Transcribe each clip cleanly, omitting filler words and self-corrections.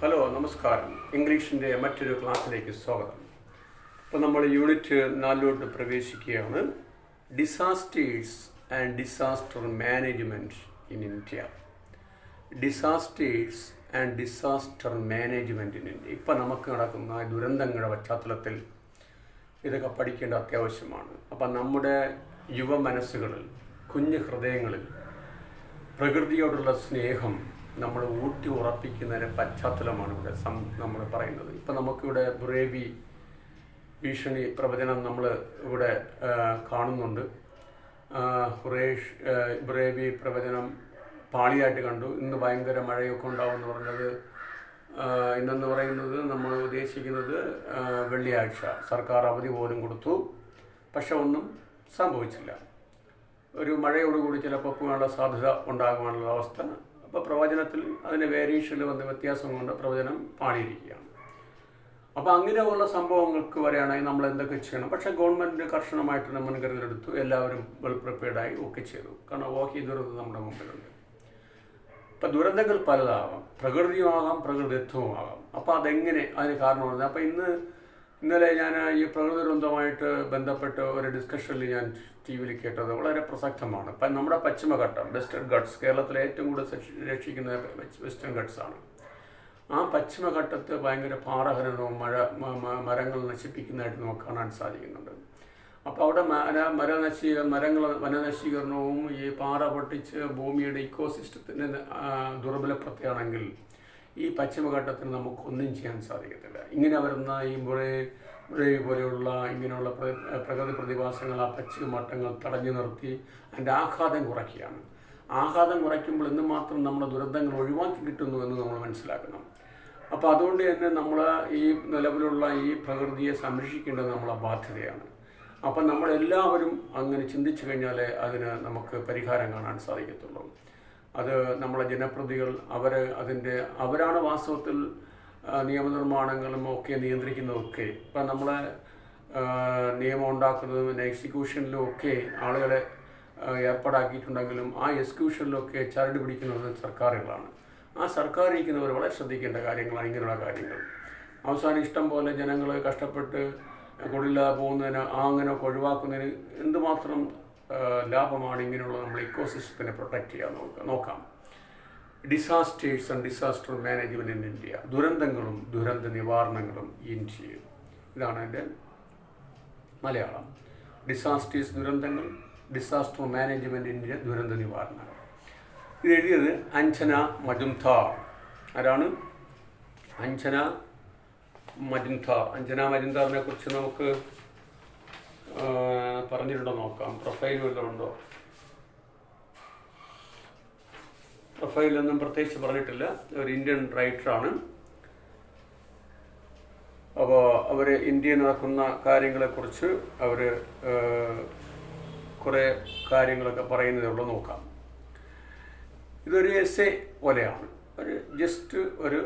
Hello നമസ്കാരം. ഇംഗ്ലീഷിൻ്റെ മറ്റൊരു ക്ലാസ്സിലേക്ക് സ്വാഗതം. ഇപ്പോൾ നമ്മൾ യൂണിറ്റ് 4 പ്രവേശിക്കുകയാണ്. Disasters and disaster management in India. Disasters and disaster management in India. ഇപ്പോൾ നമുക്ക് നടക്കുന്ന ദുരന്തങ്ങളുടെ പശ്ചാത്തലത്തിൽ ഇതൊക്കെ പഠിക്കേണ്ട അത്യാവശ്യമാണ്. അപ്പം നമ്മുടെ യുവ മനസ്സുകളിൽ, കുഞ്ഞു ഹൃദയങ്ങളിൽ പ്രകൃതിയോടുള്ള സ്നേഹം നമ്മൾ ഊട്ടി ഉറപ്പിക്കുന്നതിന് പശ്ചാത്തലമാണ് ഇവിടെ നമ്മൾ പറയുന്നത്. ഇപ്പം നമുക്കിവിടെ ബുറേവി ഭീഷണി പ്രവചനം നമ്മൾ ഇവിടെ കാണുന്നുണ്ട്. ബുറേവി പ്രവചനം പാളിയായിട്ട് കണ്ടു. ഇന്ന് ഭയങ്കര മഴയൊക്കെ ഉണ്ടാവുമെന്ന് പറഞ്ഞത് ഇന്നെന്ന് പറയുന്നത് നമ്മൾ ഉദ്ദേശിക്കുന്നത് വെള്ളിയാഴ്ച സർക്കാർ അവധി പോലും കൊടുത്തു. പക്ഷെ ഒന്നും സംഭവിച്ചില്ല. ഒരു മഴയോടുകൂടി ചിലപ്പോൾ പോകാനുള്ള സാധ്യത ഉണ്ടാകുവാനുള്ള അവസ്ഥ. അപ്പോൾ പ്രവചനത്തിൽ അതിൻ്റെ വേരിയേഷനിൽ വന്ന വ്യത്യാസം കൊണ്ട് പ്രവചനം പാടിയിരിക്കുകയാണ്. അപ്പോൾ അങ്ങനെയുള്ള സംഭവങ്ങൾക്ക് വരെയാണെങ്കിൽ നമ്മൾ എന്തൊക്കെ ചെയ്യണം? പക്ഷേ ഗവൺമെൻറ് കർശനമായിട്ട് മുൻകരുതലെടുത്തു. എല്ലാവരും വെൽ പ്രിപ്പയർഡായി ഒക്കെ ചെയ്തു. കാരണം ഓഹി ദുരന്തം നമ്മുടെ മുമ്പിലുണ്ട്. ഇപ്പം ദുരന്തങ്ങൾ പലതാകാം. പ്രകൃതിയുമാകാം, പ്രകൃതിത്വമാകാം. അപ്പോൾ അതെങ്ങനെ അതിന് കാരണമാണ്. അപ്പോൾ ഇന്നലെ ഞാൻ ഈ പ്രകൃതി ദുരന്തമായിട്ട് ബന്ധപ്പെട്ട് ഒരു ഡിസ്കഷനിൽ ഞാൻ ടി വിയിൽ കേട്ടത് വളരെ പ്രസക്തമാണ്. ഇപ്പം നമ്മുടെ പശ്ചിമഘട്ടം, വെസ്റ്റേൺ ഗട്ട്സ്, കേരളത്തിലെ ഏറ്റവും കൂടുതൽ രക്ഷിക്കുന്ന വെസ്റ്റേൺ ഗട്ട്സ് ആണ്. ആ പശ്ചിമഘട്ടത്ത് ഭയങ്കര പാറഹരണവും മരങ്ങൾ നശിപ്പിക്കുന്നതായിട്ട് നമുക്ക് കാണാൻ സാധിക്കുന്നുണ്ട്. അപ്പോൾ അവിടെ വനനശീകരണവും ഈ പാറ പൊട്ടിച്ച് ഭൂമിയുടെ ഇക്കോസിസ്റ്റത്തിന് ദുർബലപ്പെടുത്തുകയാണെങ്കിൽ ഈ പശ്ചിമഘട്ടത്തിന് നമുക്കൊന്നും ചെയ്യാൻ സാധിക്കത്തില്ല. ഇങ്ങനെ വരുന്ന ഈ ബുറേവി പോലെയുള്ള ഇങ്ങനെയുള്ള പ്രകൃതി പ്രതിഭാസങ്ങൾ ആ പശ്ചിമഘട്ടങ്ങൾ തടഞ്ഞു നിർത്തി അതിൻ്റെ ആഘാതം കുറയ്ക്കുകയാണ്. ആഘാതം കുറയ്ക്കുമ്പോൾ എന്തുമാത്രം നമ്മുടെ ദുരന്തങ്ങൾ ഒഴിവാക്കി കിട്ടുന്നു എന്ന് നമ്മൾ മനസ്സിലാക്കണം. അപ്പോൾ അതുകൊണ്ട് തന്നെ നമ്മൾ ഈ നിലവിലുള്ള ഈ പ്രകൃതിയെ സംരക്ഷിക്കേണ്ടത് നമ്മളെ ബാധ്യതയാണ്. അപ്പം നമ്മളെല്ലാവരും അങ്ങനെ ചിന്തിച്ചു കഴിഞ്ഞാലേ അതിന് നമുക്ക് പരിഹാരം കാണാൻ സാധിക്കത്തുള്ളൂ. അത് നമ്മളെ ജനപ്രതികൾ അവരാണ് വാസ്തവത്തിൽ നിയമനിർമ്മാണങ്ങളും ഒക്കെ നിയന്ത്രിക്കുന്നതൊക്കെ. ഇപ്പം നമ്മളെ നിയമം ഉണ്ടാക്കുന്നതും എക്സിക്യൂഷനിലും ഒക്കെ ആളുകളെ ഏർപ്പാടാക്കിയിട്ടുണ്ടെങ്കിലും ആ എക്സിക്യൂഷനിലൊക്കെ ചരട് പിടിക്കുന്നത് സർക്കാരുകളാണ്. ആ സർക്കാർ ഇരിക്കുന്നവർ വളരെ ശ്രദ്ധിക്കേണ്ട കാര്യങ്ങളാണ് ഇങ്ങനെയുള്ള കാര്യങ്ങൾ. അവസാനം ഇഷ്ടം പോലെ ജനങ്ങൾ കഷ്ടപ്പെട്ട് കുടില്ലാതെ പോകുന്നതിന് അങ്ങനെയൊക്കെ ഒഴിവാക്കുന്നതിന് എന്തുമാത്രം ലാഭമാണ് ഇങ്ങനെയുള്ള നമ്മൾ ഇക്കോസിസ്റ്റത്തിനെ പ്രൊട്ടക്റ്റ് ചെയ്യാൻ നോക്കാം. Disasters and disaster management in India. ദുരന്തങ്ങളും ദുരന്ത നിവാരണങ്ങളും ഇന്ത്യയിൽ. ഇതാണ് എൻ്റെ മലയാളം. ഡിസാസ്റ്റേഴ്സ് ദുരന്തങ്ങൾ, ഡിസാസ്റ്റർ മാനേജ്മെൻറ്റ് ഇന്ത്യ, ദുരന്ത നിവാരണങ്ങൾ. ഇത് എഴുതിയത് അഞ്ജന മജുംദാർ. ആരാണ്? അഞ്ജന മജുംദാർ. അഞ്ജന മജുംദാറിനെ കുറിച്ച് നമുക്ക് പറഞ്ഞിട്ടുണ്ടോ നോക്കാം. പ്രൊഫൈൽ വല്ലതും ഉണ്ടോ? പ്രൊഫൈലൊന്നും പ്രത്യേകിച്ച് പറഞ്ഞിട്ടില്ല. ഒരു ഇന്ത്യൻ റൈറ്ററാണ്. അപ്പോൾ അവർ ഇന്ത്യയിൽ നടക്കുന്ന കാര്യങ്ങളെക്കുറിച്ച് അവർ കുറേ കാര്യങ്ങളൊക്കെ പറയുന്നതേ ഉള്ളൂ. നോക്കാം. ഇതൊരു എസ്സേ പോലെയാണ്. ജസ്റ്റ് ഒരു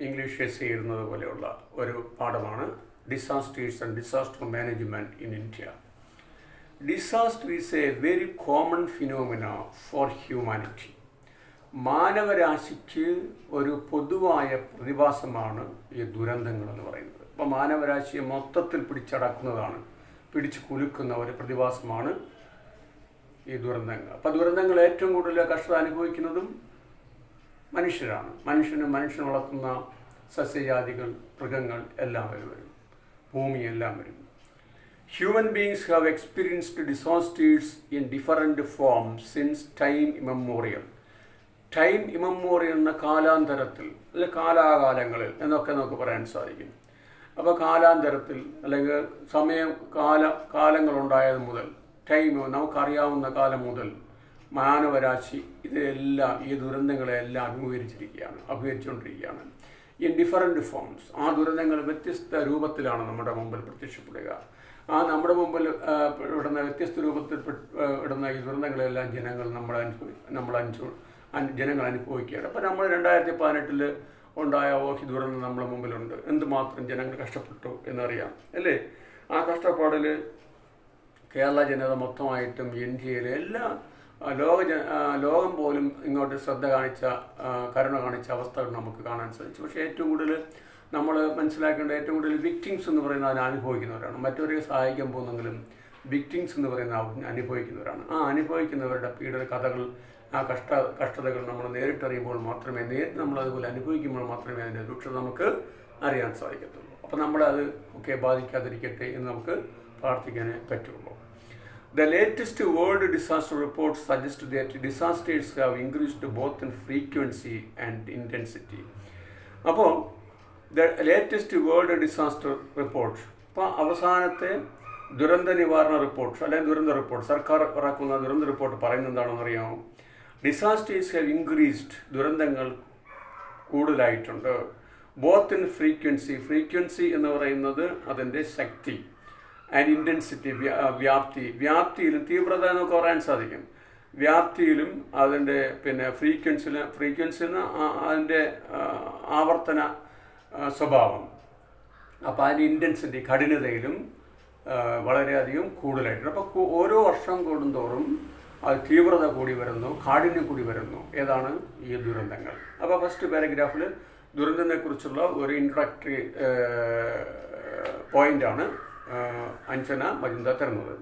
ഇംഗ്ലീഷ് എസ്സേ എഴുതുന്നത് പോലെയുള്ള ഒരു പാഠമാണ്. Disasters and disaster management in India. Disaster is a very common phenomena for humanity. മാനവരാശിക്ക് ഒരു പൊതുവായ പ്രതിഭാസമാണ് ഈ ദുരന്തങ്ങൾ എന്ന് പറയുന്നത്. അപ്പോൾ മാനവരാശിയെ മൊത്തത്തിൽ പിടിച്ചു കുലുക്കുന്ന ഒരു പ്രതിഭാസമാണ് ഈ ദുരന്തങ്ങൾ. അപ്പോൾ ദുരന്തങ്ങൾ ഏറ്റവും കൂടുതൽ കഷ്ടത അനുഭവിക്കുന്നതും മനുഷ്യരാണ്. മനുഷ്യന് വളർത്തുന്ന സസ്യജാതികൾ, മൃഗങ്ങൾ എല്ലാം വരും, ഭൂമിയെല്ലാം വരും. Human beings have experienced disasters in different forms since time immemorial. Time immemorial എന്ന കാലാന്തരത്തിൽ അല്ലെങ്കിൽ കാലാകാലങ്ങളിൽ എന്നൊക്കെ നമുക്ക് പറയാൻ സാധിക്കും. അപ്പോൾ കാലാന്തരത്തിൽ അല്ലെങ്കിൽ കാലങ്ങളുണ്ടായത് മുതൽ, നമുക്കറിയാവുന്ന കാലം മുതൽ മാനവരാശി ഈ ദുരന്തങ്ങളെല്ലാം അഭിമുഖീകരിച്ചുകൊണ്ടിരിക്കുകയാണ്. In different forms. ആ ദുരന്തങ്ങൾ വ്യത്യസ്ത രൂപത്തിലാണ് നമ്മുടെ മുമ്പിൽ പ്രത്യക്ഷപ്പെടുക. നമ്മുടെ മുമ്പിൽ വ്യത്യസ്ത രൂപത്തിൽ ഇടുന്ന ഈ ദുരന്തങ്ങളെല്ലാം ജനങ്ങൾ അനുഭവിക്കുകയാണ്. അപ്പോൾ നമ്മൾ 2018 ഉണ്ടായ ഓഹി ദുരന്തം നമ്മുടെ മുമ്പിലുണ്ട്. എന്തുമാത്രം ജനങ്ങൾ കഷ്ടപ്പെട്ടു എന്നറിയാം അല്ലേ? ആ കഷ്ടപ്പാടിൽ കേരള ജനത മൊത്തമായിട്ടും ഇന്ത്യയിലെ എല്ലാ ലോകം പോലും ഇങ്ങോട്ട് ശ്രദ്ധ കാണിച്ച കരുണ കാണിച്ച അവസ്ഥകൾ നമുക്ക് കാണാൻ സാധിച്ചു. പക്ഷേ ഏറ്റവും കൂടുതൽ നമ്മൾ മനസ്സിലാക്കേണ്ട ഏറ്റവും കൂടുതൽ വിക്ടിംസ് എന്ന് പറയുന്ന അതിനെ അനുഭവിക്കുന്നവരാണ്. മറ്റവരെ സഹായിക്കാൻ പോകുന്നെങ്കിലും വിക്ടിംസ് എന്ന് പറയുന്ന അനുഭവിക്കുന്നവരാണ്. ആ അനുഭവിക്കുന്നവരുടെ പീഡന കഥകൾ, ആ കഷ്ടതകൾ നമ്മൾ നേരിട്ടറിയുമ്പോൾ മാത്രമേ, നേരിട്ട് നമ്മളതുപോലെ അനുഭവിക്കുമ്പോൾ മാത്രമേ അതിൻ്റെ രൂക്ഷത നമുക്ക് അറിയാൻ സാധിക്കത്തുള്ളൂ. അപ്പോൾ നമ്മളത് ഒക്കെ ബാധിക്കാതിരിക്കട്ടെ എന്ന് നമുക്ക് പ്രാർത്ഥിക്കാനേ പറ്റുള്ളൂ. The latest world disaster reports suggest that disasters have increased both in frequency and intensity. അപ്പോൾ the latest world disaster report, ഇപ്പോൾ അവസാനത്തെ ദുരന്ത നിവാരണ റിപ്പോർട്ട് അല്ലെങ്കിൽ ദുരന്ത റിപ്പോർട്ട്, സർക്കാർ ഇറക്കുന്ന ദുരന്ത റിപ്പോർട്ട് പറയുന്നത് എന്താണെന്ന് അറിയാമോ? ഡിസാസ്റ്റേഴ്സ് ഹാവ് ഇൻക്രീസ്ഡ്, ദുരന്തങ്ങൾ കൂടുതലായിട്ടുണ്ട്. ബോത്ത് ഇൻ ഫ്രീക്വൻസി എന്ന് പറയുന്നത് അതിൻ്റെ ശക്തി, ആൻഡ് ഇൻറ്റൻസിറ്റി വ്യാപ്തിയിലും തീവ്രത എന്നൊക്കെ പറയാൻ സാധിക്കും. വ്യാപ്തിയിലും അതിൻ്റെ ഫ്രീക്വൻസിന് അതിൻ്റെ ആവർത്തന സ്വഭാവം, അപ്പോൾ അതിൻ്റെ ഇൻറ്റൻസിറ്റി കഠിനതയിലും വളരെയധികം കൂടുതലായിട്ടുണ്ട്. അപ്പോൾ ഓരോ വർഷം കൂടുന്തോറും അത് തീവ്രത കൂടി വരുന്നു, കാഠിന്യം കൂടി വരുന്നു. ഏതാണ് ഈ ദുരന്തങ്ങൾ? അപ്പോൾ ഫസ്റ്റ് പാരഗ്രാഫിൽ ദുരന്തത്തെക്കുറിച്ചുള്ള ഒരു ഇൻട്രഡക്ടറി പോയിൻ്റാണ് അഞ്ജന മജുംദാർ തരുന്നത്.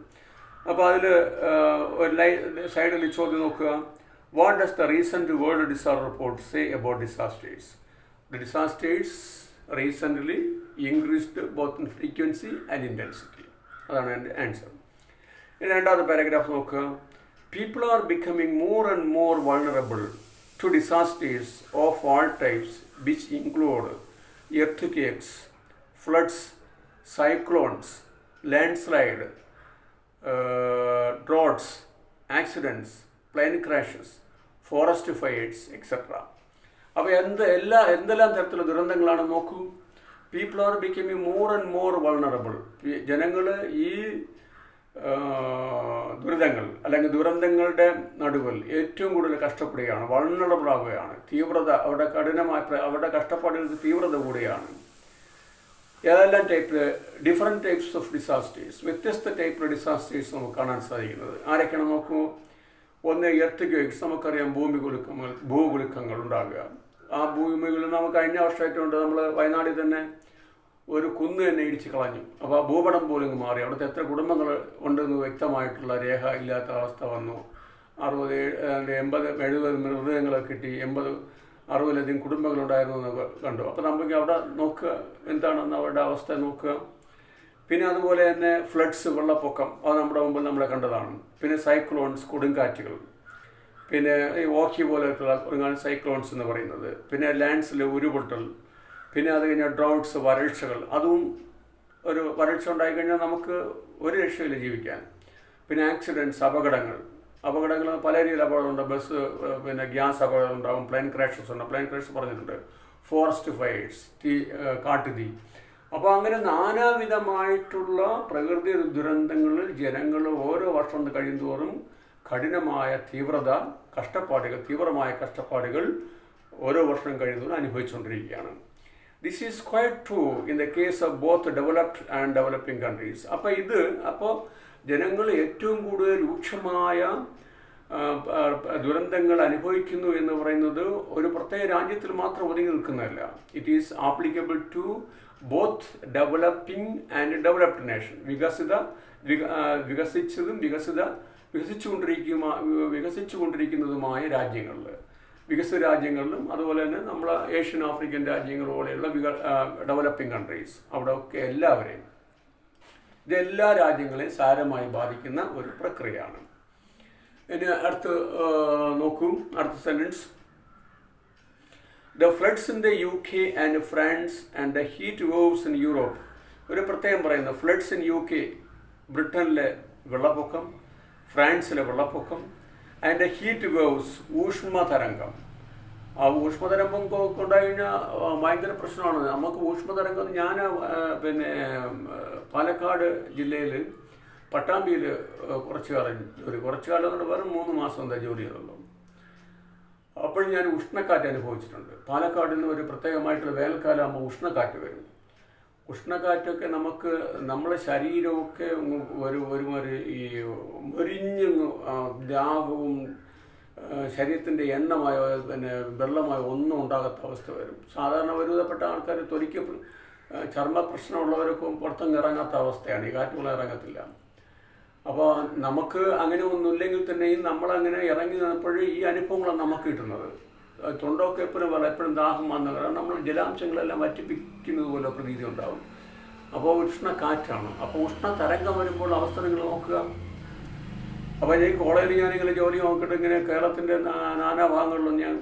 അപ്പോൾ അതിൽ ഒരു സൈഡിൽ ചോദ്യം നോക്കുക. What does the recent world disaster report say about disasters? The disasters recently increased both in frequency and intensity. അതാണ് എൻ്റെ ആൻസർ. ഇനി രണ്ടാമത്തെ പാരഗ്രാഫ് നോക്കുക. People are becoming more and more vulnerable to disasters of all types which include earthquakes, floods, cyclones, landslide, droughts, accidents, plane crashes, forest fires, etc. അപ്പോൾ എന്തെല്ലാം തരത്തിലുള്ള ദുരന്തങ്ങളാണ് നോക്കൂ. People are becoming more and more vulnerable. ജനങ്ങൾ ഈ ദുരിതങ്ങൾ അല്ലെങ്കിൽ ദുരന്തങ്ങളുടെ നടുവിൽ ഏറ്റവും കൂടുതൽ കഷ്ടപ്പെടുകയാണ്, വൾണറബിൾ ആവുകയാണ്. തീവ്രത, അവരുടെ കഷ്ടപ്പാടുകൾക്ക് തീവ്രത കൂടുകയാണ്. ഏതെല്ലാം ഡിഫറെൻറ്റ് ടൈപ്സ് ഓഫ് ഡിസാസ്റ്റേഴ്സ്, വ്യത്യസ്ത ടൈപ്പിലുള്ള ഡിസാസ്റ്റേഴ്സ് നമുക്ക് കാണാൻ സാധിക്കുന്നത്. ആരൊക്കെയാണ് നോക്കൂ. ഒന്ന് എർത്ത്ക്വേക്സ്, നമുക്കറിയാം ഭൂകുലുക്കങ്ങൾ ഉണ്ടാകുക. ആ ഭൂമികളിൽ നമുക്ക് കഴിഞ്ഞ വർഷമായിട്ടുണ്ട് നമ്മൾ വയനാട്ടിൽ തന്നെ ഒരു കുന്ന് തന്നെ ഇടിച്ച് കളഞ്ഞു. അപ്പോൾ ആ ഭൂപടം പോലും മാറി. അവിടുത്തെ എത്ര കുടുംബങ്ങൾ ഉണ്ടെന്ന് വ്യക്തമായിട്ടുള്ള രേഖ ഇല്ലാത്ത അവസ്ഥ വന്നു. 70 മൃതദേഹങ്ങളെ കിട്ടി. 60-ലധികം കുടുംബങ്ങളുണ്ടായിരുന്നു എന്ന് കണ്ടു. അപ്പോൾ നമുക്ക് അവിടെ നോക്കുക എന്താണെന്ന് അവരുടെ അവസ്ഥ നോക്കുക. പിന്നെ അതുപോലെ തന്നെ ഫ്ലഡ്സ്, വെള്ളപ്പൊക്കം, അത് നമ്മുടെ മുമ്പിൽ നമ്മളെ കണ്ടതാണ്. പിന്നെ സൈക്ലോൺസ്, കൊടുങ്കാറ്റുകൾ, പിന്നെ ഈ ഓഖി പോലെയുള്ള സൈക്ലോൺസ് എന്ന് പറയുന്നത്. പിന്നെ ലാൻഡ്സിൽ ഉരുപൊട്ടൽ, പിന്നെ അത് കഴിഞ്ഞാൽ ഡ്രൗട്ട്സ്, വരൾച്ചകൾ. അതും ഒരു വരൾച്ച ഉണ്ടായിക്കഴിഞ്ഞാൽ നമുക്ക് ഒരു രക്ഷയില്ല ജീവിക്കാൻ. പിന്നെ ആക്സിഡൻറ്റ്സ്, അപകടങ്ങൾ പല രീതിയിൽ അപകടമുണ്ട്. ബസ്, പിന്നെ ഗ്യാസ് അപകടം ഉണ്ടാകും. പ്ലെയിൻ ക്രാഷസ് ഉണ്ട്, പ്ലെയിൻ ക്രാഷ് പറഞ്ഞിട്ടുണ്ട്. ഫോറസ്റ്റ് ഫയേഴ്സ്, കാട്ടുതീ. അപ്പോൾ അങ്ങനെ നാനാവിധമായിട്ടുള്ള പ്രകൃതി ദുരന്തങ്ങളിൽ ജനങ്ങൾ ഓരോ വർഷം കഴിയുന്തോറും കഠിനമായ തീവ്രമായ കഷ്ടപ്പാടുകൾ ഓരോ വർഷം കഴിയുന്നതോറും അനുഭവിച്ചുകൊണ്ടിരിക്കുകയാണ്. This is quite true in the case of both developed and developing countries. അപ്പോൾ ജനങ്ങൾ ഏറ്റവും കൂടുതൽ രൂക്ഷമായ ദുരന്തങ്ങൾ അനുഭവിക്കുന്നു എന്ന് പറയുന്നത് ഒരു പ്രത്യേക രാജ്യത്തിൽ മാത്രം ഒതുങ്ങി നിൽക്കുന്നതല്ല. It is applicable to both developing and developed nation. വികസിച്ചുകൊണ്ടിരിക്കുന്നതുമായ രാജ്യങ്ങളിൽ, വികസിത രാജ്യങ്ങളിലും അതുപോലെ തന്നെ നമ്മൾ ഏഷ്യൻ ആഫ്രിക്കൻ രാജ്യങ്ങൾ പോലെയുള്ള ഡെവലപ്പിംഗ് കൺട്രീസ്, അവിടെ ഒക്കെ എല്ലാവരെയും, ഇതെല്ലാ രാജ്യങ്ങളെയും സാരമായി ബാധിക്കുന്ന ഒരു പ്രക്രിയയാണ്. ഇനി നോക്കൂ അടുത്ത sentence. The floods in the UK and France and the heat waves in Europe. ഒരു പ്രത്യേകം പറയുന്നു. ഫ്ലഡ്സ് ഇൻ UK, ബ്രിട്ടനിലെ വെള്ളപ്പൊക്കം, ഫ്രാൻസിലെ വെള്ളപ്പൊക്കം, ആൻഡ് ദ ഹീറ്റ് വേവ്സ്, ഊഷ്മതരംഗം. ആ ഊഷ്മതരംഗം കൊണ്ടുപോയി കഴിഞ്ഞാൽ ഭയങ്കര പ്രശ്നമാണ് നമുക്ക്. ഊഷ്മതരംഗം ഞാൻ പിന്നെ പാലക്കാട് ജില്ലയിൽ പട്ടാമ്പിയിൽ കുറച്ചു കാലം കൊണ്ട് വെറും 3 മാസം എന്താ ജോലി ചെയ്തുള്ളൂ. അപ്പോഴും ഞാൻ ഉഷ്ണക്കാറ്റ് അനുഭവിച്ചിട്ടുണ്ട്. പാലക്കാടിൽ നിന്ന് ഒരു പ്രത്യേകമായിട്ടുള്ള വേനൽക്കാലം ആകുമ്പോൾ ഉഷ്ണക്കാറ്റ് വരും. ഉഷ്ണക്കാറ്റൊക്കെ നമുക്ക് നമ്മുടെ ശരീരമൊക്കെ ഒരു ഈ മുരിഞ്ഞ് ദാഹവും ശരീരത്തിൻ്റെ എണ്ണമായോ പിന്നെ വെള്ളമായോ ഒന്നും ഉണ്ടാകാത്ത അവസ്ഥ വരും. സാധാരണ ഒരുവിധപ്പെട്ട ആൾക്കാർ തൊലിക്ക് ചർമ്മ പ്രശ്നമുള്ളവർക്കും പുറത്തങ്ങ് ഇറങ്ങാത്ത അവസ്ഥയാണ്, ഈ കാറ്റുകൾ ഇറങ്ങത്തില്ല. അപ്പോൾ നമുക്ക് അങ്ങനെ ഒന്നുമില്ലെങ്കിൽ തന്നെയും നമ്മളങ്ങനെ ഇറങ്ങി നിന്നപ്പോഴും ഈ അനുഭവങ്ങളാണ് നമുക്ക് കിട്ടുന്നത്. തൊണ്ടൊക്കെ എപ്പോഴും ദാഹം വന്നു, കാരണം നമ്മൾ ജലാംശങ്ങളെല്ലാം വറ്റിപ്പിക്കുന്നത് പോലെ പ്രതീതി ഉണ്ടാകും. അപ്പോൾ ഉഷ്ണക്കാറ്റാണ്. അപ്പോൾ ഉഷ്ണ തരംഗം വരുമ്പോൾ അവസ്ഥ നിങ്ങൾ നോക്കുക. അപ്പോൾ ഈ കോളേജിൽ ഞാനിങ്ങനെ ജോലി നോക്കിയിട്ട് ഇങ്ങനെ കേരളത്തിൻ്റെ നാനാഭാഗങ്ങളിലും ഞാൻ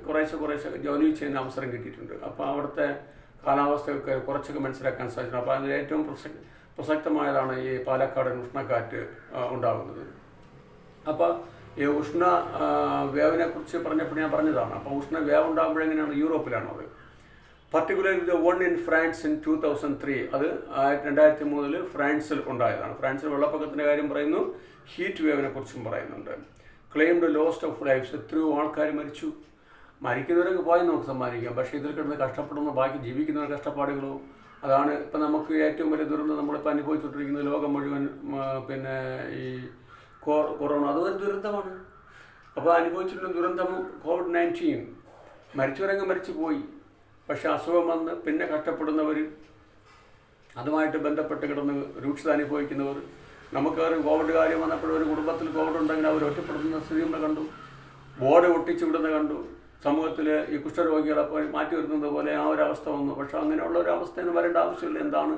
കുറേശ്ശെ ജോലി ചെയ്യുന്ന അവസരം കിട്ടിയിട്ടുണ്ട്. അപ്പോൾ അവിടുത്തെ കാലാവസ്ഥയൊക്കെ കുറച്ചൊക്കെ മനസ്സിലാക്കാൻ സാധിച്ചു. അപ്പോൾ അതിൽ ഏറ്റവും പ്രസക്തമായതാണ് ഈ പാലക്കാടൻ ഉഷ്ണക്കാറ്റ് ഉണ്ടാകുന്നത്. അപ്പോൾ ഈ ഉഷ്ണ വേവിനെ കുറിച്ച് പറഞ്ഞപ്പോൾ ഞാൻ പറഞ്ഞതാണ്. അപ്പോൾ ഉഷ്ണ വേവ് ഉണ്ടാകുമ്പോഴെങ്ങനെയാണ്? യൂറോപ്പിലാണത്. Particularly the one in France in 2003. അത് 2003 ഫ്രാൻസിൽ ഉണ്ടായതാണ്. ഫ്രാൻസിൽ വെള്ളപ്പൊക്കത്തിൻ്റെ കാര്യം പറയുന്നു, ഹീറ്റ് വേവിനെ കുറിച്ചും പറയുന്നുണ്ട്. ക്ലെയിംഡ് ലോസ്റ്റ് ഓഫ് ലൈഫ്സ്, എത്രയോ ആൾക്കാർ മരിച്ചു. മരിക്കുന്നവരൊക്കെ പോയി നമുക്ക് സമ്മാനിക്കാം, പക്ഷേ ഇതിൽ കിടന്ന് കഷ്ടപ്പെടുന്ന ബാക്കി ജീവിക്കുന്നവർ കഷ്ടപ്പാടുകളോ, അതാണ് ഇപ്പം നമുക്ക് ഏറ്റവും വലിയ ദുരന്തം നമ്മളിപ്പോൾ അനുഭവിച്ചുകൊണ്ടിരിക്കുന്നത്. ലോകം മുഴുവൻ പിന്നെ ഈ കൊറോണ അതൊരു ദുരന്തമാണ്. അപ്പോൾ അനുഭവിച്ചിട്ടുള്ള ദുരന്തം COVID-19. മരിച്ചവരങ്ങ് മരിച്ചു പോയി, പക്ഷെ അസുഖം വന്ന് പിന്നെ കഷ്ടപ്പെടുന്നവർ, അതുമായിട്ട് ബന്ധപ്പെട്ട് കിടന്ന് രൂക്ഷത അനുഭവിക്കുന്നവർ, നമുക്കറിയാം കോവിഡ് കാര്യം വന്നപ്പോഴും ഒരു കുടുംബത്തിൽ കോവിഡ് ഉണ്ടെങ്കിൽ അവർ ഒറ്റപ്പെടുന്ന സ്ഥിതി നമ്മൾ കണ്ടു. ബോർഡ് ഒട്ടിച്ചു വിടുന്ന കണ്ടു. സമൂഹത്തിൽ ഈ കുഷ്ഠരോഗികളെ പോയി മാറ്റി വരുന്നത് പോലെ ആ ഒരു അവസ്ഥ വന്നു. പക്ഷേ അങ്ങനെയുള്ള ഒരു അവസ്ഥയൊന്നും വരേണ്ട ആവശ്യമില്ല.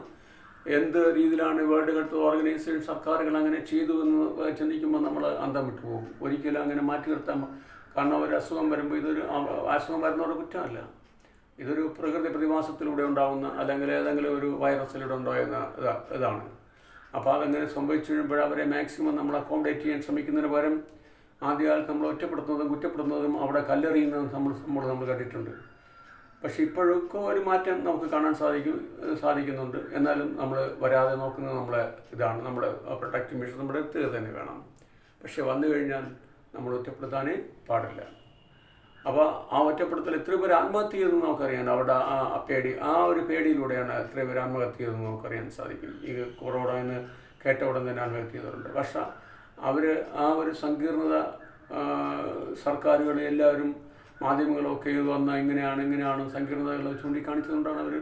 എന്ത് രീതിയിലാണ് വേൾഡ് ഹെൽത്ത് ഓർഗനൈസേഷൻ സർക്കാരുകൾ അങ്ങനെ ചെയ്തു എന്ന് ചിന്തിക്കുമ്പോൾ നമ്മൾ അന്തം വിട്ടു പോകും. ഒരിക്കലും അങ്ങനെ മാറ്റി നിർത്താൻ, കാരണം ഒരു അസുഖം വരുമ്പോൾ ഇതൊരു അസുഖം വരുന്നവരുടെ കുറ്റമല്ല. ഇതൊരു പ്രകൃതി പ്രതിഭാസത്തിലൂടെ ഉണ്ടാകുന്ന, അല്ലെങ്കിൽ ഏതെങ്കിലും ഒരു വൈറസിലൂടെ ഉണ്ടാകുന്ന ഇതാണ്. അപ്പോൾ അതങ്ങനെ സംഭവിച്ചു കഴിയുമ്പോൾ അവരെ മാക്സിമം നമ്മൾ അക്കോമഡേറ്റ് ചെയ്യാൻ ശ്രമിക്കുന്നതിന് പകരം ആദ്യകാലത്ത് നമ്മൾ ഒറ്റപ്പെടുത്തുന്നതും കുറ്റപ്പെടുന്നതും അവിടെ കല്ലെറിയുന്നതും നമ്മൾ കണ്ടിട്ടുണ്ട്. പക്ഷെ ഇപ്പോഴൊക്കെ ഒരു മാറ്റം നമുക്ക് കാണാൻ സാധിക്കുന്നുണ്ട്. എന്നാലും നമ്മൾ വരാതെ നോക്കുന്നത് നമ്മുടെ പ്രൊട്ടക്റ്റീവ് മെഷർ നമ്മുടെ അടുത്ത് തന്നെ വേണം. പക്ഷെ വന്നു കഴിഞ്ഞാൽ നമ്മൾ ഒറ്റപ്പെടുത്താനേ പാടില്ല. അപ്പോൾ ആ ഒറ്റപ്പെടുത്തൽ എത്ര പേര് ആത്മഹത്യ ചെയ്തെന്ന് നമുക്കറിയാം. അവിടെ ആ ഒരു പേടിയിലൂടെയാണ് എത്ര പേര് ആത്മഹത്യ ചെയ്തെന്ന് നമുക്കറിയാൻ സാധിക്കും. ഈ കൊറോണ എന്ന് കേട്ട ഉടൻ തന്നെ ആത്മഹത്യ ചെയ്തിട്ടുണ്ട്. പക്ഷേ അവർ ആ ഒരു സങ്കീർണത സർക്കാരുകൾ എല്ലാവരും മാധ്യമങ്ങളൊക്കെ ഇത് വന്നാൽ ഇങ്ങനെയാണ് സങ്കീർണതകൾ ചൂണ്ടിക്കാണിച്ചുകൊണ്ടാണ് അവർ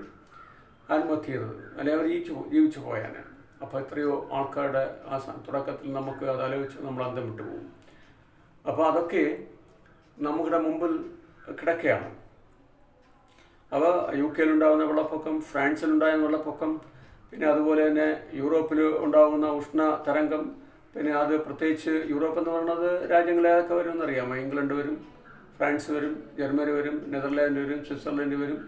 ആത്മഹത്യ ചെയ്തത്. അല്ലെങ്കിൽ അവർ ജീവിച്ചു പോയാൽ. അപ്പോൾ എത്രയോ ആൾക്കാരുടെ ആ തുടക്കത്തിൽ നമുക്ക് അത് ആലോചിച്ച് നമ്മൾ അന്തം വിട്ടു പോകും. അപ്പോൾ അതൊക്കെ നമ്മുടെ മുമ്പിൽ കിടക്കുകയാണ്. അപ്പോൾ UK ഉണ്ടാകുന്ന വെള്ളപ്പൊക്കം, ഫ്രാൻസിലുണ്ടാകുന്ന വെള്ളപ്പൊക്കം, പിന്നെ അതുപോലെ തന്നെ യൂറോപ്പിൽ ഉണ്ടാകുന്ന ഉഷ്ണ തരംഗം, പിന്നെ അത് പ്രത്യേകിച്ച് യൂറോപ്പ് എന്ന് പറയുന്നത് രാജ്യങ്ങളേതൊക്കെ വരും എന്നറിയാമോ? ഇംഗ്ലണ്ട് വരും, ഫ്രാൻസ് വരും, ജർമ്മനി വരും, നെതർലാൻഡ് വരും, സ്വിറ്റ്സർലൻഡ് വരും.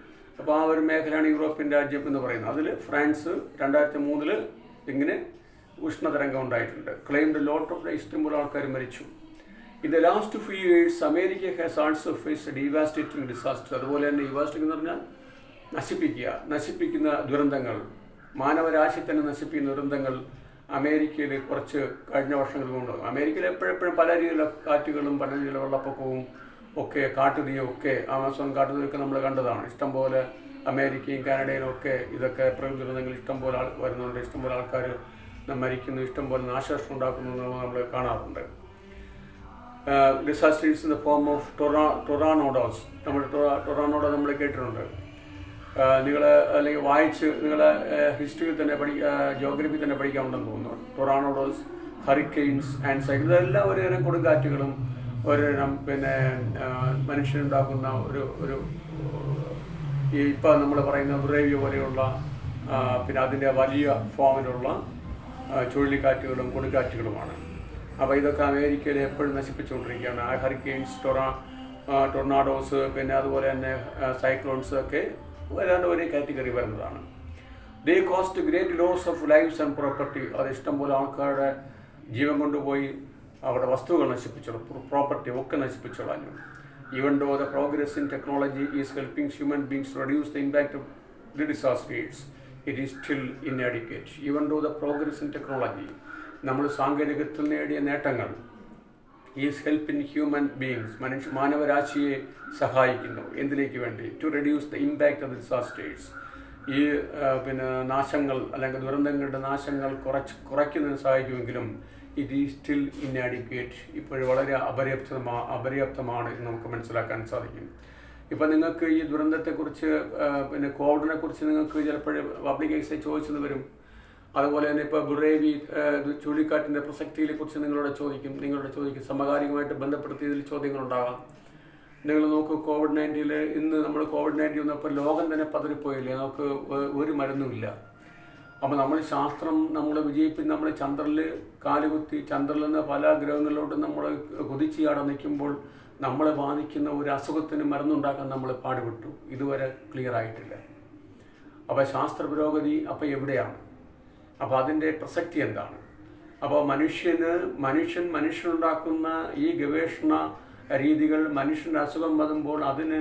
അപ്പോൾ ആ ഒരു മേഖലയാണ് യൂറോപ്യൻ രാജ്യം എന്ന് പറയുന്നത്. അതിൽ ഫ്രാൻസ് 2003 ഇങ്ങനെ ഉഷ്ണതരംഗം ഉണ്ടായിട്ടുണ്ട്. ക്ലെയിംഡ് ലോട്ട് ഓഫ് ഇഷ്ടംപോലെ ആൾക്കാർ മരിച്ചു. In the last few years, America has also faced a devastating disaster. അതുപോലെ തന്നെ ഡിവാസ്റ്റേറ്റിംഗ് എന്ന് പറഞ്ഞാൽ നശിപ്പിക്കുന്ന ദുരന്തങ്ങൾ, മാനവരാശി തന്നെ നശിപ്പിക്കുന്ന ദുരന്തങ്ങൾ അമേരിക്കയിൽ കുറച്ച് കഴിഞ്ഞ വർഷങ്ങൾ കൊണ്ട്. അമേരിക്കയിൽ എപ്പോഴും പല രീതിയിലുള്ള കാറ്റുകളും പല രീതിയിലുള്ള വെള്ളപ്പൊക്കവും ഒക്കെ കാട്ടുതീയും ഒക്കെ ആമസോൺ കാട്ടുതീയൊക്കെ നമ്മൾ കണ്ടതാണ്. ഇഷ്ടംപോലെ അമേരിക്കയും കാനഡയിലും ഒക്കെ ഇതൊക്കെ പ്രകൃതി ദുരന്തങ്ങൾ ഇഷ്ടംപോലെ വരുന്നുണ്ട്. ഇഷ്ടംപോലെ ആൾക്കാർ മരിക്കുന്നു, ഇഷ്ടംപോലെ നാശനഷ്ടം ഉണ്ടാക്കുന്നു നമ്മൾ കാണാറുണ്ട്. Disasters in the form of tornadoes. Tornado നമ്മൾ കേട്ടിട്ടുണ്ട്. നിങ്ങൾ അല്ലെങ്കിൽ വായിച്ച് നിങ്ങളെ ഹിസ്റ്ററിയിൽ തന്നെ ജോഗ്രഫി തന്നെ പഠിക്കാനുണ്ടെന്ന് തോന്നുന്നു. ടൊറാനോഡോസ്, ഹറിക്കെയിൻസ് ആൻഡ് സൈക്ലോൺ, ഇതെല്ലാം ഒരുതരം കൊടുങ്കാറ്റുകളും ഒരുതരം പിന്നെ മനുഷ്യനുണ്ടാക്കുന്ന ഒരു ഈ ഇപ്പം നമ്മൾ പറയുന്ന ബുറേവി പോലെയുള്ള പിന്നെ അതിൻ്റെ വലിയ ഫോമിലുള്ള ചുഴലിക്കാറ്റുകളും കൊടുങ്കാറ്റുകളുമാണ്. അപ്പോൾ ഇതൊക്കെ അമേരിക്കയിൽ എപ്പോഴും നശിപ്പിച്ചുകൊണ്ടിരിക്കുകയാണ്. ആ ഹറിക്കെയിൻസ്, ടൊർണാഡോസ്, പിന്നെ അതുപോലെ തന്നെ സൈക്ലോൺസ് ഒക്കെ ഏതാണ്ട് ഒരേ കാറ്റഗറി വരുന്നതാണ്. They cost great loss of lifes and property. അത് ഇഷ്ടംപോലെ ആൾക്കാരുടെ ജീവൻ കൊണ്ടുപോയി അവരുടെ വസ്തുക്കൾ നശിപ്പിച്ചോളൂ, പ്രോപ്പർട്ടി ഒക്കെ നശിപ്പിച്ചോളാഞ്ഞു. Even though the progress in technology is helping human beings reduce the impact of the disasters, it is still inadequate. Even though the progress in technology, നമ്മൾ സാങ്കേതികത്തിൽ നേടിയ നേട്ടങ്ങൾ, is help in human beings, മാനവരാശിയെ സഹായിക്കുന്നു. എന്തിലേക്ക് വേണ്ടി? To reduce the impact of disasters. ഈ പിന്നെ നാശങ്ങൾ അല്ലെങ്കിൽ ദുരന്തങ്ങളുടെ നാശങ്ങൾ കുറയ്ക്കുന്നതിന് സഹായിക്കുമെങ്കിലും ഇറ്റ് ഈസ് സ്റ്റിൽ ഇൻആഡിക്വേറ്റ്. ഇപ്പോഴും വളരെ അപര്യാപ്തമാണ് എന്ന് നമുക്ക് മനസ്സിലാക്കാൻ സാധിക്കും. ഇപ്പം നിങ്ങൾക്ക് ഈ ദുരന്തത്തെക്കുറിച്ച് പിന്നെ കോവിഡിനെ കുറിച്ച് നിങ്ങൾക്ക് ചിലപ്പോഴും പബ്ലിക് ചോദിച്ചെന്ന് വരും. അതുപോലെ തന്നെ ഇപ്പോൾ ബുറേവി ചുഴലിക്കാറ്റിൻ്റെ പ്രസക്തിയെ കുറിച്ച് നിങ്ങളോട് ചോദിക്കും. സമകാലികമായിട്ട് ബന്ധപ്പെടുത്തിയതിൽ ചോദ്യങ്ങളുണ്ടാകാം. നിങ്ങൾ നോക്കൂ, COVID-19 ഇന്ന് നമ്മൾ COVID-19 വന്നപ്പോൾ ലോകം തന്നെ പതറിപ്പോയില്ലേ, നമുക്ക് ഒരു മരുന്നുമില്ല. അപ്പോൾ നമ്മൾ ശാസ്ത്രം നമ്മൾ നമ്മൾ ചന്ദ്രനിൽ കാലുകുത്തി ചന്ദ്രനിൽ നിന്ന് പല ഗ്രഹങ്ങളിലോട്ട് നമ്മൾ കുതിച്ചുചാടാൻ നിൽക്കുമ്പോൾ നമ്മളെ ബാധിക്കുന്ന ഒരു അസുഖത്തിന് മരുന്നുണ്ടാക്കാൻ നമ്മൾ പാടുപെട്ടു. ഇതുവരെ ക്ലിയർ ആയിട്ടില്ല. അപ്പോൾ ശാസ്ത്ര പുരോഗതി അപ്പോൾ എവിടെയാണ്? അപ്പോൾ അതിൻ്റെ പ്രസക്തി എന്താണ്? അപ്പോൾ മനുഷ്യനുണ്ടാക്കുന്ന ഈ ഗവേഷണ രീതികൾ മനുഷ്യൻ്റെ അസുഖം വരുമ്പോൾ അതിന്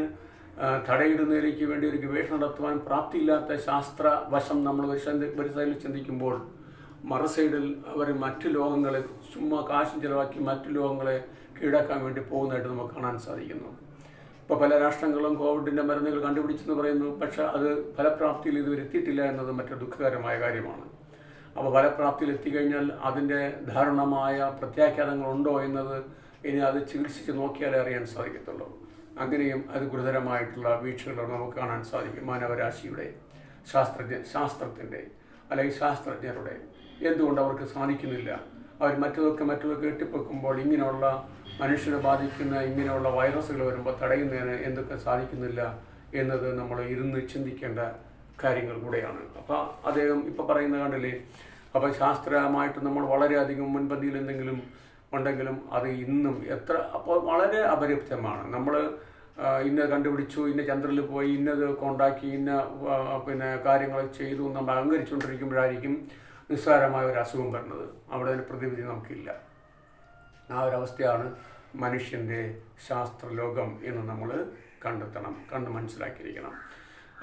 തടയിടുന്നതിലേക്ക് വേണ്ടി ഒരു ഗവേഷണം നടത്തുവാൻ പ്രാപ്തിയില്ലാത്ത ശാസ്ത്രവശം നമ്മൾ ഒരു സൈഡിൽ ചിന്തിക്കുമ്പോൾ, മറു സൈഡിൽ അവർ മറ്റു ലോകങ്ങളെ ചുമ്മാ കാശും ചിലവാക്കി മറ്റു ലോകങ്ങളെ കീഴടക്കാൻ വേണ്ടി പോകുന്നതായിട്ട് നമുക്ക് കാണാൻ സാധിക്കുന്നു. ഇപ്പോൾ പല രാഷ്ട്രങ്ങളും കോവിഡിൻ്റെ മരുന്നുകൾ കണ്ടുപിടിച്ചെന്ന് പറയുന്നു, പക്ഷേ അത് ഫലപ്രാപ്തിയിൽ ഇതുവരെ എത്തിയിട്ടില്ല എന്നത് മറ്റൊരു ദുഃഖകരമായ കാര്യമാണ്. അപ്പോൾ ഫലപ്രാപ്തിയിൽ എത്തിക്കഴിഞ്ഞാൽ അതിൻ്റെ ധാരണമായ പ്രത്യാഘാതങ്ങളുണ്ടോ എന്നത് ഇനി അത് ചികിത്സിച്ച് നോക്കിയാലേ അറിയാൻ സാധിക്കത്തുള്ളൂ. അങ്ങനെയും അത് ഗുരുതരമായിട്ടുള്ള വീഴ്ചകൾ നമുക്ക് കാണാൻ സാധിക്കും. മാനവരാശിയുടെ ശാസ്ത്രത്തിൻ്റെ അല്ലെങ്കിൽ ശാസ്ത്രജ്ഞരുടെ എന്തുകൊണ്ട് അവർക്ക് സാധിക്കുന്നില്ല? അവർ മറ്റുള്ളവർക്ക് എട്ടിപ്പൊക്കുമ്പോൾ ഇങ്ങനെയുള്ള മനുഷ്യനെ ബാധിക്കുന്ന ഇങ്ങനെയുള്ള വൈറസുകൾ വരുമ്പോൾ തടയുന്നതിന് എന്തൊക്കെ സാധിക്കുന്നില്ല എന്നത് നമ്മൾ ഇരുന്ന് ചിന്തിക്കേണ്ട കാര്യങ്ങൾ കൂടെയാണ്. അപ്പോൾ അദ്ദേഹം ഇപ്പോൾ പറയുന്ന കണ്ടില്ലേ, അപ്പോൾ ശാസ്ത്രീയമായിട്ട് നമ്മൾ വളരെയധികം മുൻപന്തിയിൽ എന്തെങ്കിലും ഉണ്ടെങ്കിലും അത് ഇന്നും അപ്പോൾ വളരെ അപര്യാപ്തമാണ്. നമ്മൾ ഇന്ന കണ്ടുപിടിച്ചു, ഇന്ന ചന്ദ്രനിൽ പോയി, ഇന്നത് കൊണ്ടാക്കി, പിന്നെ കാര്യങ്ങൾ ചെയ്തു നമ്മൾ അഹങ്കരിച്ചുകൊണ്ടിരിക്കുമ്പോഴായിരിക്കും നിസ്സാരമായ ഒരു അസുഖം വരുന്നത്. അവിടെ ഒരു പ്രതിവിധി നമുക്കില്ല. ആ ഒരവസ്ഥയാണ് മനുഷ്യൻ്റെ ശാസ്ത്രലോകം എന്ന് നമ്മൾ കണ്ട് മനസ്സിലാക്കിയിരിക്കണം.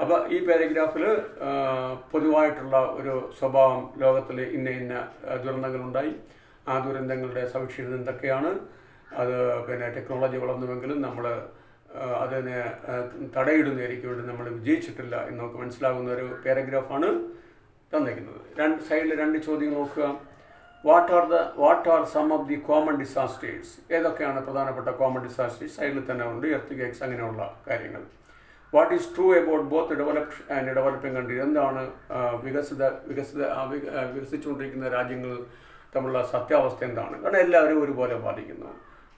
അപ്പോൾ ഈ പാരഗ്രാഫിൽ പൊതുവായിട്ടുള്ള ഒരു സ്വഭാവം, ലോകത്തിൽ ഇന്ന ദുരന്തങ്ങളുണ്ടായി, ആ ദുരന്തങ്ങളുടെ സവിശേഷത എന്തൊക്കെയാണ്, അത് പിന്നെ ടെക്നോളജി വളർന്നുവെങ്കിലും നമ്മൾ അതിനെ തടയിടുന്നതായിരിക്കും വേണ്ടി നമ്മൾ വിജയിച്ചിട്ടില്ല എന്ന് നമുക്ക് മനസ്സിലാകുന്ന ഒരു പാരഗ്രാഫാണ് തന്നിരിക്കുന്നത്. സൈഡിൽ 2 ചോദ്യങ്ങൾ നോക്കുക. What are some of the common disasters? ഏതൊക്കെയാണ് പ്രധാനപ്പെട്ട കോമൺ ഡിസാസ്റ്റേഴ്സ്? സൈഡിൽ തന്നെ ഉണ്ട്. എർത്ത് അങ്ങനെയുള്ള കാര്യങ്ങൾ. What is true about both developed and developing country? എന്താണ് വികസിച്ചുകൊണ്ടിരിക്കുന്ന രാജ്യങ്ങൾ തമ്മിലുള്ള സത്യാവസ്ഥ എന്താണ്? കാരണം എല്ലാവരും ഒരുപോലെ ബാധിക്കുന്നു.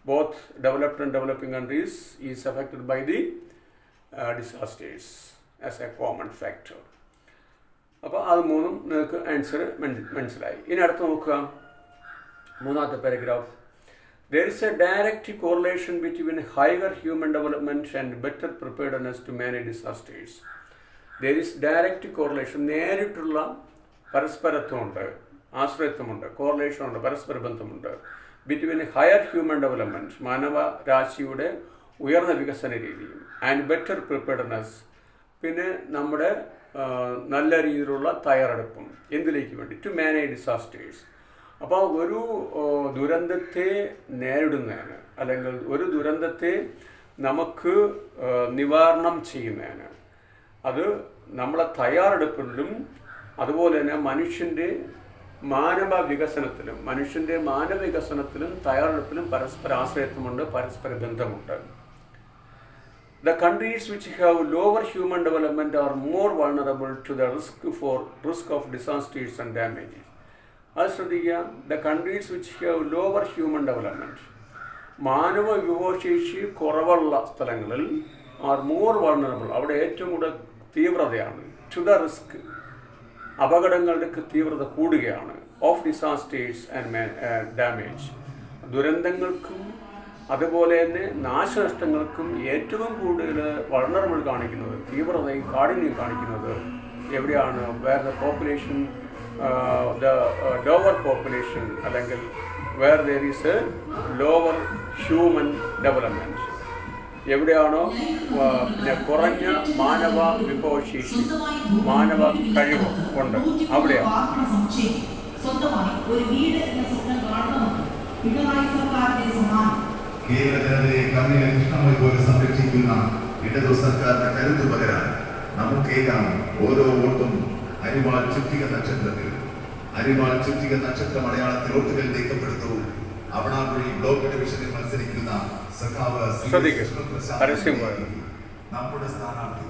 Both developed and developing countries is affected by the disasters as a common factor. അപ്പോൾ അത് 3 നിങ്ങൾക്ക് ആൻസർ മനസ്സിലായി. ഇനി അടുത്ത് നോക്കുക, 3ാമത്തെ paragraph. There is a direct correlation between higher human development and better preparedness to manage disasters. There is direct correlation. നേരിട്ടുള്ള പരസ്പരത്വമുണ്ട്, ആശ്രയത്വമുണ്ട്, കോറിലേഷനുണ്ട്, പരസ്പര ബന്ധമുണ്ട്. ബിറ്റ്വീൻ ഹയർ ഹ്യൂമൻ ഡെവലപ്മെൻറ്റ്, മാനവരാശിയുടെ ഉയർന്ന വികസന രീതിയും, ആൻഡ് ബെറ്റർ പ്രിപ്പയർഡ്നെസ്, പിന്നെ നമ്മുടെ നല്ല രീതിയിലുള്ള തയ്യാറെടുപ്പും എന്തിലേക്ക് വേണ്ടി? To manage disasters. അപ്പോൾ ഒരു ദുരന്തത്തെ നേരിടുന്നതിന് അല്ലെങ്കിൽ ഒരു ദുരന്തത്തെ നമുക്ക് നിവാരണം ചെയ്യുന്നതിന് അത് നമ്മളെ തയ്യാറെടുപ്പിലും അതുപോലെ തന്നെ മനുഷ്യൻ്റെ മാനവ വികസനത്തിലും തയ്യാറെടുപ്പിലും പരസ്പര ആശ്രയത്വമുണ്ട്, പരസ്പര ബന്ധമുണ്ട്. The countries which have lower human development are more vulnerable to the risk of disasters and damages. അത് ശ്രദ്ധിക്കുക. The countries which have lower human development, മാനവ വിഭവശേഷി കുറവുള്ള സ്ഥലങ്ങളിൽ are more vulnerable, അവിടെ ഏറ്റവും കൂടുതൽ തീവ്രതയാണ്. To the risk, അപകടങ്ങളുടെ തീവ്രത കൂടുകയാണ്. Of disasters and damage, ദുരന്തങ്ങൾക്കും അതുപോലെ തന്നെ നാശനഷ്ടങ്ങൾക്കും ഏറ്റവും കൂടുതൽ വൾണറബിൾ കാണിക്കുന്നത്, തീവ്രതയും കാഠിന്യം കാണിക്കുന്നത് എവിടെയാണ്? Where the population lower population അല്ലെങ്കിൽ where there is a lower human development, എവിടെയാണോ പിന്നെ കുറഞ്ഞ മാനവ വിഭവശേഷി, മാനവ കഴിവ് ഉണ്ട്, അവിടെയാണ്. കേരള ജനതയെ കണ്ണിനെ കൃഷ്ണമായി പോലെ സംരക്ഷിക്കുന്ന ഇടതു സർക്കാരിന്റെ കരുത്തു പകരാൻ നമുക്കേകാം ഓരോ വോട്ടും അരിവാൾ ചുറ്റിക നക്ഷത്രത്തിൽ. അരിവാൾ ചുറ്റിക നക്ഷത്ര മലയാളത്തിൽ വോട്ടുകൾ രേഖപ്പെടുത്തൂ. അവണാകുഴി ബ്ലോക്ക് ഡിവിഷനിൽ മത്സരിക്കുന്ന സഖാവ് നമ്മുടെ സ്ഥാനാർത്ഥി.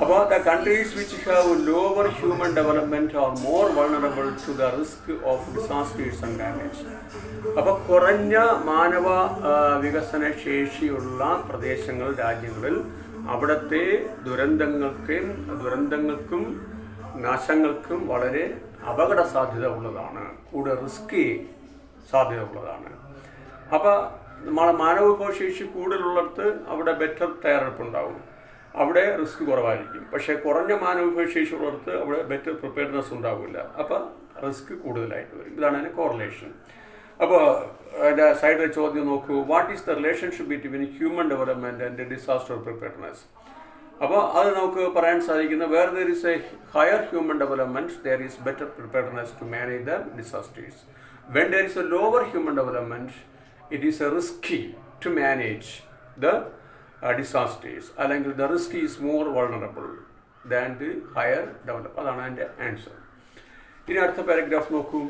About the countries which have lower human development are more vulnerable to the risk of disasters and damage. അപ്പോൾ കുറഞ്ഞ മാനവ വികസന ശേഷിയുള്ള പ്രദേശങ്ങൾ, രാജ്യങ്ങളിൽ അവിടുത്തെ ദുരന്തങ്ങൾക്കും നാശങ്ങൾക്കും വളരെ അപകട സാധ്യത ഉള്ളതാണ്, കൂടുതൽ റിസ്കി സാധ്യത ഉള്ളതാണ്. അപ്പോൾ മാനവവിഭവശേഷി കൂടുതലുള്ളിടത്ത് അവിടെ ബെറ്റർ തയ്യാറെടുപ്പുണ്ടാവും, അവിടെ റിസ്ക് കുറവായിരിക്കും. പക്ഷേ കുറഞ്ഞ മാനവവിഭവശേഷി ഉള്ളിടത്ത് അവിടെ ബെറ്റർ പ്രിപ്പയർനെസ് ഉണ്ടാവില്ല, അപ്പോൾ റിസ്ക് കൂടുതലായിട്ട് വരും. ഇതാണ് അതിൻ്റെ കോറിലേഷൻ. അപ്പോൾ അതിൻ്റെ സൈഡിലെ ചോദ്യം നോക്കൂ, what is the relationship between human development and disaster preparedness? അപ്പോൾ അത് നമുക്ക് പറയാൻ സാധിക്കുന്ന, where there is a higher human development there is better preparedness to manage the disasters. When there is a lower human development it is a risky to manage the disasters, അല്ലെങ്കിൽ the risk is more vulnerable than the higher development. അതാണ് അതിൻ്റെ answer. ഇനി അടുത്ത paragraph നോക്കൂ.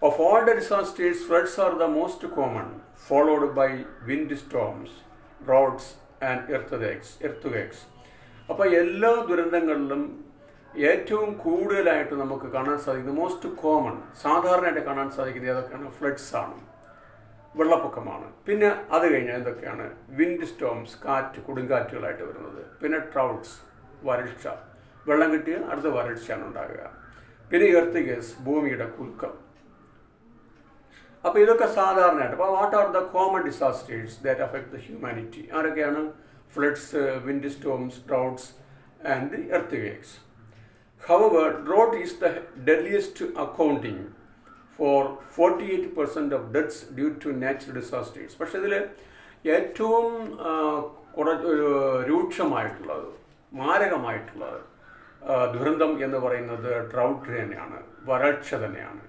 Of all the disasters, floods are the most common, followed by wind storms, droughts and earthquakes. അപ്പോൾ എല്ലാ ദുരന്തങ്ങളിലും ഏറ്റവും കൂടുതലായിട്ട് നമുക്ക് കാണാൻ സാധിക്കുന്നത്, മോസ്റ്റ് കോമൺ, സാധാരണയായിട്ട് കാണാൻ സാധിക്കുന്നത് ഏതൊക്കെയാണ്? ഫ്ലഡ്സ് ആണ്, വെള്ളപ്പൊക്കമാണ്. പിന്നെ അത് കഴിഞ്ഞാൽ എന്തൊക്കെയാണ്? വിൻഡ് സ്റ്റോംസ്, കാറ്റ്, കൊടുങ്കാറ്റുകളായിട്ട് വരുന്നത്. പിന്നെ ട്രൗട്ട്സ്, വരൾച്ച, വെള്ളം കിട്ടിയാൽ അടുത്ത വരൾച്ചയാണ് ഉണ്ടാകുക. പിന്നെ എർത്ത് ഭൂമിയുടെ കുലുക്കം. അപ്പോൾ ഇതൊക്കെ സാധാരണയായിട്ട്. അപ്പോൾ what are the common disasters that affect the humanity? ആരൊക്കെയാണ്? Floods, wind storms, droughts and earthquakes. However drought is the deadliest, accounting for 48% of deaths due to natural disasters. പക്ഷേ ഇതിൽ ഏറ്റവും രൂക്ഷമായിട്ടുള്ളത്, മാരകമായിട്ടുള്ളത് ദുരന്തം എന്ന് പറയുന്നത് ഡ്രൗട്ട് തന്നെയാണ്, വരൾച്ച തന്നെയാണ്.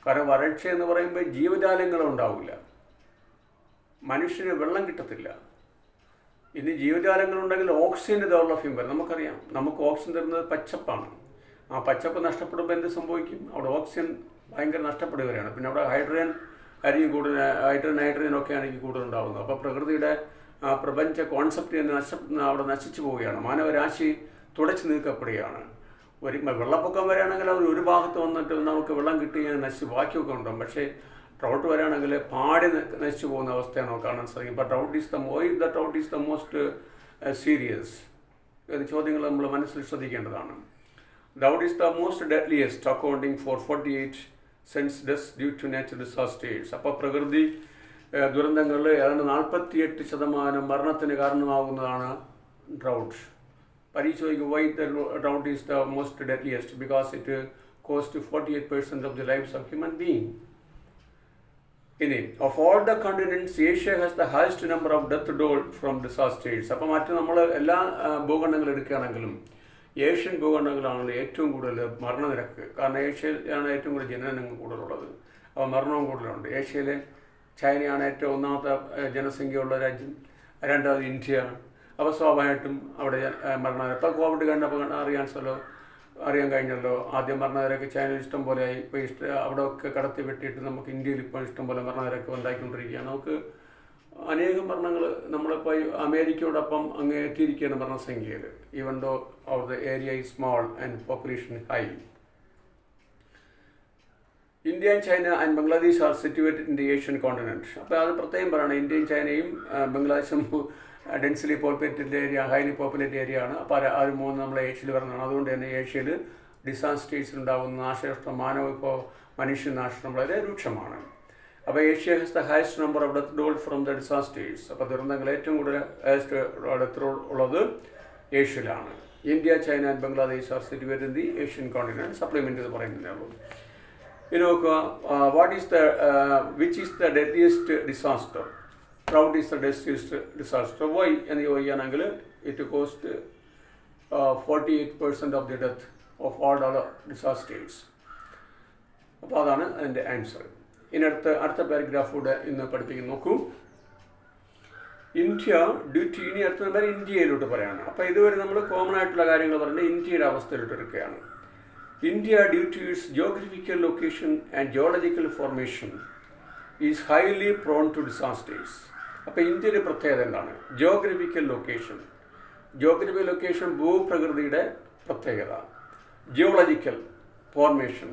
കാരണം വരൾച്ച എന്ന് പറയുമ്പോൾ ജീവജാലങ്ങളുണ്ടാവില്ല, മനുഷ്യന് വെള്ളം കിട്ടത്തില്ല. ഇനി ജീവജാലങ്ങളുണ്ടെങ്കിൽ ഓക്സിജൻ്റെ ദൗർലഭ്യം വരും. നമുക്കറിയാം, നമുക്ക് ഓക്സിജൻ തരുന്നത് പച്ചപ്പാണ്. ആ പച്ചപ്പ് നഷ്ടപ്പെടുമ്പോൾ എന്ത് സംഭവിക്കും? അവിടെ ഓക്സിജൻ ഭയങ്കര നഷ്ടപ്പെടുകയാണ്. പിന്നെ അവിടെ ഹൈഡ്രജൻ നൈട്രജൻ ഒക്കെ ആണെങ്കിൽ കൂടുതലുണ്ടാകുന്നത്. അപ്പോൾ പ്രകൃതിയുടെ പ്രപഞ്ച കോൺസെപ്റ്റ് തന്നെ അവിടെ നശിച്ചു പോവുകയാണ്. മാനവരാശി തുടച്ചു നീക്കപ്പെടുകയാണ്. വെള്ളപ്പൊക്കം വരികയാണെങ്കിൽ അവർ ഒരു ഭാഗത്ത് വന്നിട്ട് നമുക്ക് വെള്ളം കിട്ടി ബാക്കിയൊക്കെ ഉണ്ടാകും. പക്ഷേ ട്രൗട്ട് വരികയാണെങ്കിൽ പാടി നശിച്ചു പോകുന്ന അവസ്ഥയാണ് നമുക്ക് കാണാൻ സാധിക്കും. അപ്പോൾ trout is the most serious. ഇത് ചോദ്യങ്ങൾ നമ്മൾ മനസ്സിൽ ശ്രദ്ധിക്കേണ്ടതാണ്. Drought is the most deadliest, accounting for 48% deaths due to natural disasters. അപ്പോൾ പ്രകൃതി ദുരന്തങ്ങളിൽ ഏതാണ്ട് 48% മരണത്തിന് കാരണമാകുന്നതാണ് ഡ്രൗട്ട്. പരീക്ഷ ചോദിക്കും, why the drought is the most deadliest? Because it cost 48% of the lives of human being. ഇനി of all the continents, Asia has the highest number of death toll from disasters. അപ്പോൾ മറ്റ് നമ്മൾ എല്ലാ ഭൂഖണ്ഡങ്ങൾ എടുക്കുകയാണെങ്കിലും Asian ഭൂഖണ്ഡങ്ങളാണല്ലോ ഏറ്റവും കൂടുതൽ മരണനിരക്ക്. കാരണം ഏഷ്യയിലാണ് ഏറ്റവും കൂടുതൽ ജനനങ്ങൾ കൂടുതലുള്ളത്, അപ്പോൾ മരണവും കൂടുതലുണ്ട്. ഏഷ്യയിൽ ചൈനയാണ് ഏറ്റവും ഒന്നാമത്തെ ജനസംഖ്യയുള്ള രാജ്യം, രണ്ടാമത് ഇന്ത്യയാണ്. അപ്പോൾ സ്വാഭാവികമായിട്ടും അവിടെ മരണനിരക്ക്. ഇപ്പോൾ കോവിഡ് കണ്ടപ്പോൾ അറിയാൻ കഴിഞ്ഞല്ലോ, ആദ്യം മരണനിരക്ക് ചൈനയിൽ ഇഷ്ടം പോലെ ആയി. ഇപ്പോൾ അവിടെ ഒക്കെ കടത്തി വെട്ടിയിട്ട് നമുക്ക് ഇന്ത്യയിൽ ഇപ്പോൾ ഇഷ്ടം പോലെ മരണനിരക്ക് ഉണ്ടാക്കിക്കൊണ്ടിരിക്കുകയാണ്. നമുക്ക് അനേകം മരണങ്ങൾ നമ്മളിപ്പോൾ അമേരിക്കയോടൊപ്പം അങ്ങ് എത്തിയിരിക്കുകയാണ് മരണസംഖ്യയിൽ, even though our the area is small and population high. India and China and Bangladesh are situated in the Asian continent. അപ്പോൾ അത് പ്രത്യേകം പറയണം, ഇന്ത്യയും ചൈനയും ബംഗ്ലാദേശും densely populated area, highly populated area ആണ്. അപ്പോൾ അത് മൂന്ന് നമ്മളെ ഏഷ്യയിൽ വരുന്നതാണ്. അതുകൊണ്ട് തന്നെ ഏഷ്യയിൽ ഡിസാസ്റ്റേഴ്സ് ഉണ്ടാകുന്ന നാശനഷ്ടം, മനുഷ്യനാശനം വളരെ രൂക്ഷമാണ്. അപ്പോൾ Asia has the highest number of death toll from the disasters. അപ്പോൾ ദുരന്തങ്ങൾ ഏറ്റവും കൂടുതൽ ഹയസ്റ്റ് ഡെത്ത് ഉള്ളത് ഏഷ്യയിലാണ്. India, China and Bangladesh are situated in the Asian continent. Supplement ചെയ്ത് പറയുന്നതേ ഉള്ളൂ. ഇനി നോക്കുക, which is the deadliest disaster? Drought is the deadliest disaster. Why എന്ന് ചോദിക്കുകയാണെങ്കിൽ it cost 48% of the death of all other disasters. അപ്പോൾ അതാണ് അതിൻ്റെ ആൻസർ. ഇനി അടുത്ത പാരഗ്രാഫ് കൂടെ ഇന്ന് പഠിപ്പിക്കുന്നു. നോക്കൂ, ഇന്ത്യ ഡ്യൂ ടു ഇനി അടുത്ത നമ്പർ ഇന്ത്യയിലോട്ട് പറയാണ്. അപ്പോൾ ഇതുവരെ നമ്മൾ കോമൺ ആയിട്ടുള്ള കാര്യങ്ങൾ പറഞ്ഞാൽ ഇന്ത്യയുടെ അവസ്ഥയിലോട്ട് എടുക്കുകയാണ്. India due to its geographical location and geological formation is highly prone to disasters. അപ്പോൾ ഇന്ത്യയുടെ പ്രത്യേകത എന്താണ്? ജിയോഗ്രഫിക്കൽ ലൊക്കേഷൻ ഭൂപ്രകൃതിയുടെ പ്രത്യേകത. ജിയോളജിക്കൽ ഫോർമേഷൻ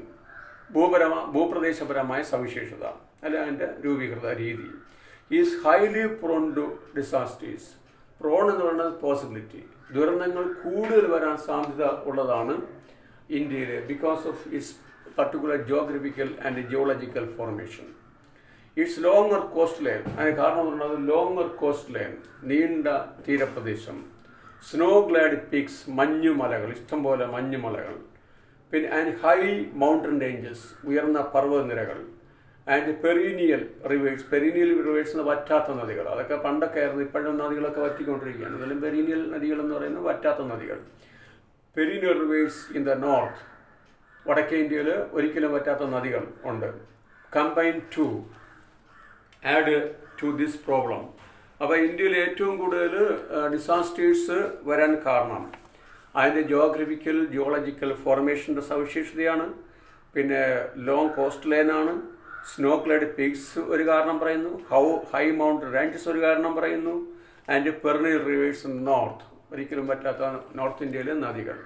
ഭൂപ്രദേശപരമായ സവിശേഷത അല്ല അതിൻ്റെ രൂപീകൃത രീതി. Is highly prone to disasters. Prone എന്ന് പറയുന്നത് പോസിബിലിറ്റി, ദുരന്തങ്ങൾ കൂടുതൽ വരാൻ സാധ്യത ഉള്ളതാണ് ഇന്ത്യയിൽ because of its particular geographical and geological formation. Its longer coast line, അതിന് കാരണം എന്ന് പറയുന്നത് ലോങ്ങർ കോസ്റ്റ് ലൈൻ, നീണ്ട തീരപ്രദേശം. സ്നോ ഗ്ലാഡ് പീക്സ്, മഞ്ഞുമലകൾ, ഇഷ്ടംപോലെ മഞ്ഞുമലകൾ. പിന്നെ ആൻഡ് ഹൈ മൗണ്ടൻ റേഞ്ചസ്, ഉയർന്ന പർവ്വതനിരകൾ. ആൻഡ് പെരീനിയൽ റിവേഴ്സ് എന്ന് വറ്റാത്ത നദികൾ. അതൊക്കെ പണ്ടൊക്കെ ആയിരുന്നു, ഇപ്പോഴും നദികളൊക്കെ വറ്റിക്കൊണ്ടിരിക്കുകയാണ്. എന്നാലും പെരീനിയൽ നദികൾ എന്ന് പറയുന്നത് വറ്റാത്ത നദികൾ. Perennial rivers in the north, വടക്കേ ഇന്ത്യയിൽ ഒരിക്കലും വറ്റാത്ത നദികൾ ഉണ്ട്. Combine to add to this problem. അപ്പോൾ ഇന്ത്യയിൽ ഏറ്റവും കൂടുതൽ ഡിസാസ്റ്റേഴ്സ് വരാൻ കാരണം അതിൻ്റെ ജിയോളജിക്കൽ ഫോർമേഷൻ്റെ സവിശേഷതയാണ്. പിന്നെ ലോങ് കോസ്റ്റ് ലൈനാണ്. സ്നോ ക്ലഡ് പീക്സ് ഒരു കാരണം പറയുന്നു. ഹൈ മൗണ്ടൻ റേഞ്ചസ് ഒരു കാരണം പറയുന്നു. And perennial rivers in north, ഒരിക്കലും പറ്റാത്ത നോർത്ത് ഇന്ത്യയിലെ നദികൾ.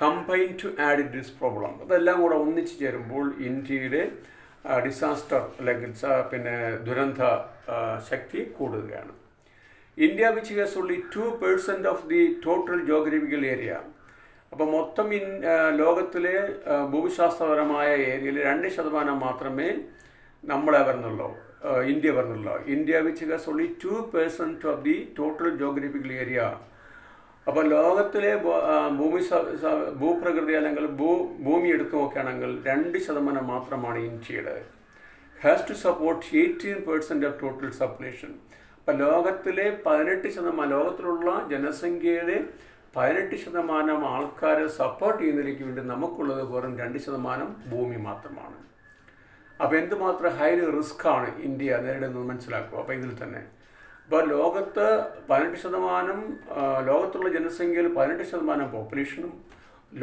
Combine to add this problem. അതെല്ലാം കൂടെ ഒന്നിച്ചു ചേരുമ്പോൾ ഇന്ത്യയിലെ ഡിസാസ്റ്റർ അല്ലെങ്കിൽ പിന്നെ ദുരന്ത ശക്തി കൂടുകയാണ്. India which has only 2% of the total geographical area. അപ്പോൾ മൊത്തം ലോകത്തിലെ ഭൂമിശാസ്ത്രപരമായ ഏരിയയിൽ 2% മാത്രമേ നമ്മളെ വരുന്നുള്ളൂ, ഇന്ത്യ വരുന്നുള്ളൂ. India which has only 2% of the total geographical area. അപ്പോൾ ലോകത്തിലെ ഭൂപ്രകൃതി അല്ലെങ്കിൽ ഭൂമി എടുത്തു നോക്കുകയാണെങ്കിൽ 2% മാത്രമാണ് ഇന്ത്യയുടെ. Has to support 18% of total population. അപ്പം ലോകത്തിലെ 18%, ലോകത്തിലുള്ള ജനസംഖ്യയുടെ 18% ആൾക്കാരെ സപ്പോർട്ട് ചെയ്യുന്നതിലേക്ക് വേണ്ടി നമുക്കുള്ളത് വെറും 2% ഭൂമി മാത്രമാണ്. അപ്പോൾ എന്തുമാത്രം ഹൈലി റിസ്ക്കാണ് ഇന്ത്യ നേരിടുന്നത് മനസ്സിലാക്കുക. അപ്പോൾ ഇതിൽ തന്നെ ഇപ്പോൾ ലോകത്ത് 18%, ലോകത്തുള്ള ജനസംഖ്യയിൽ 18% പോപ്പുലേഷനും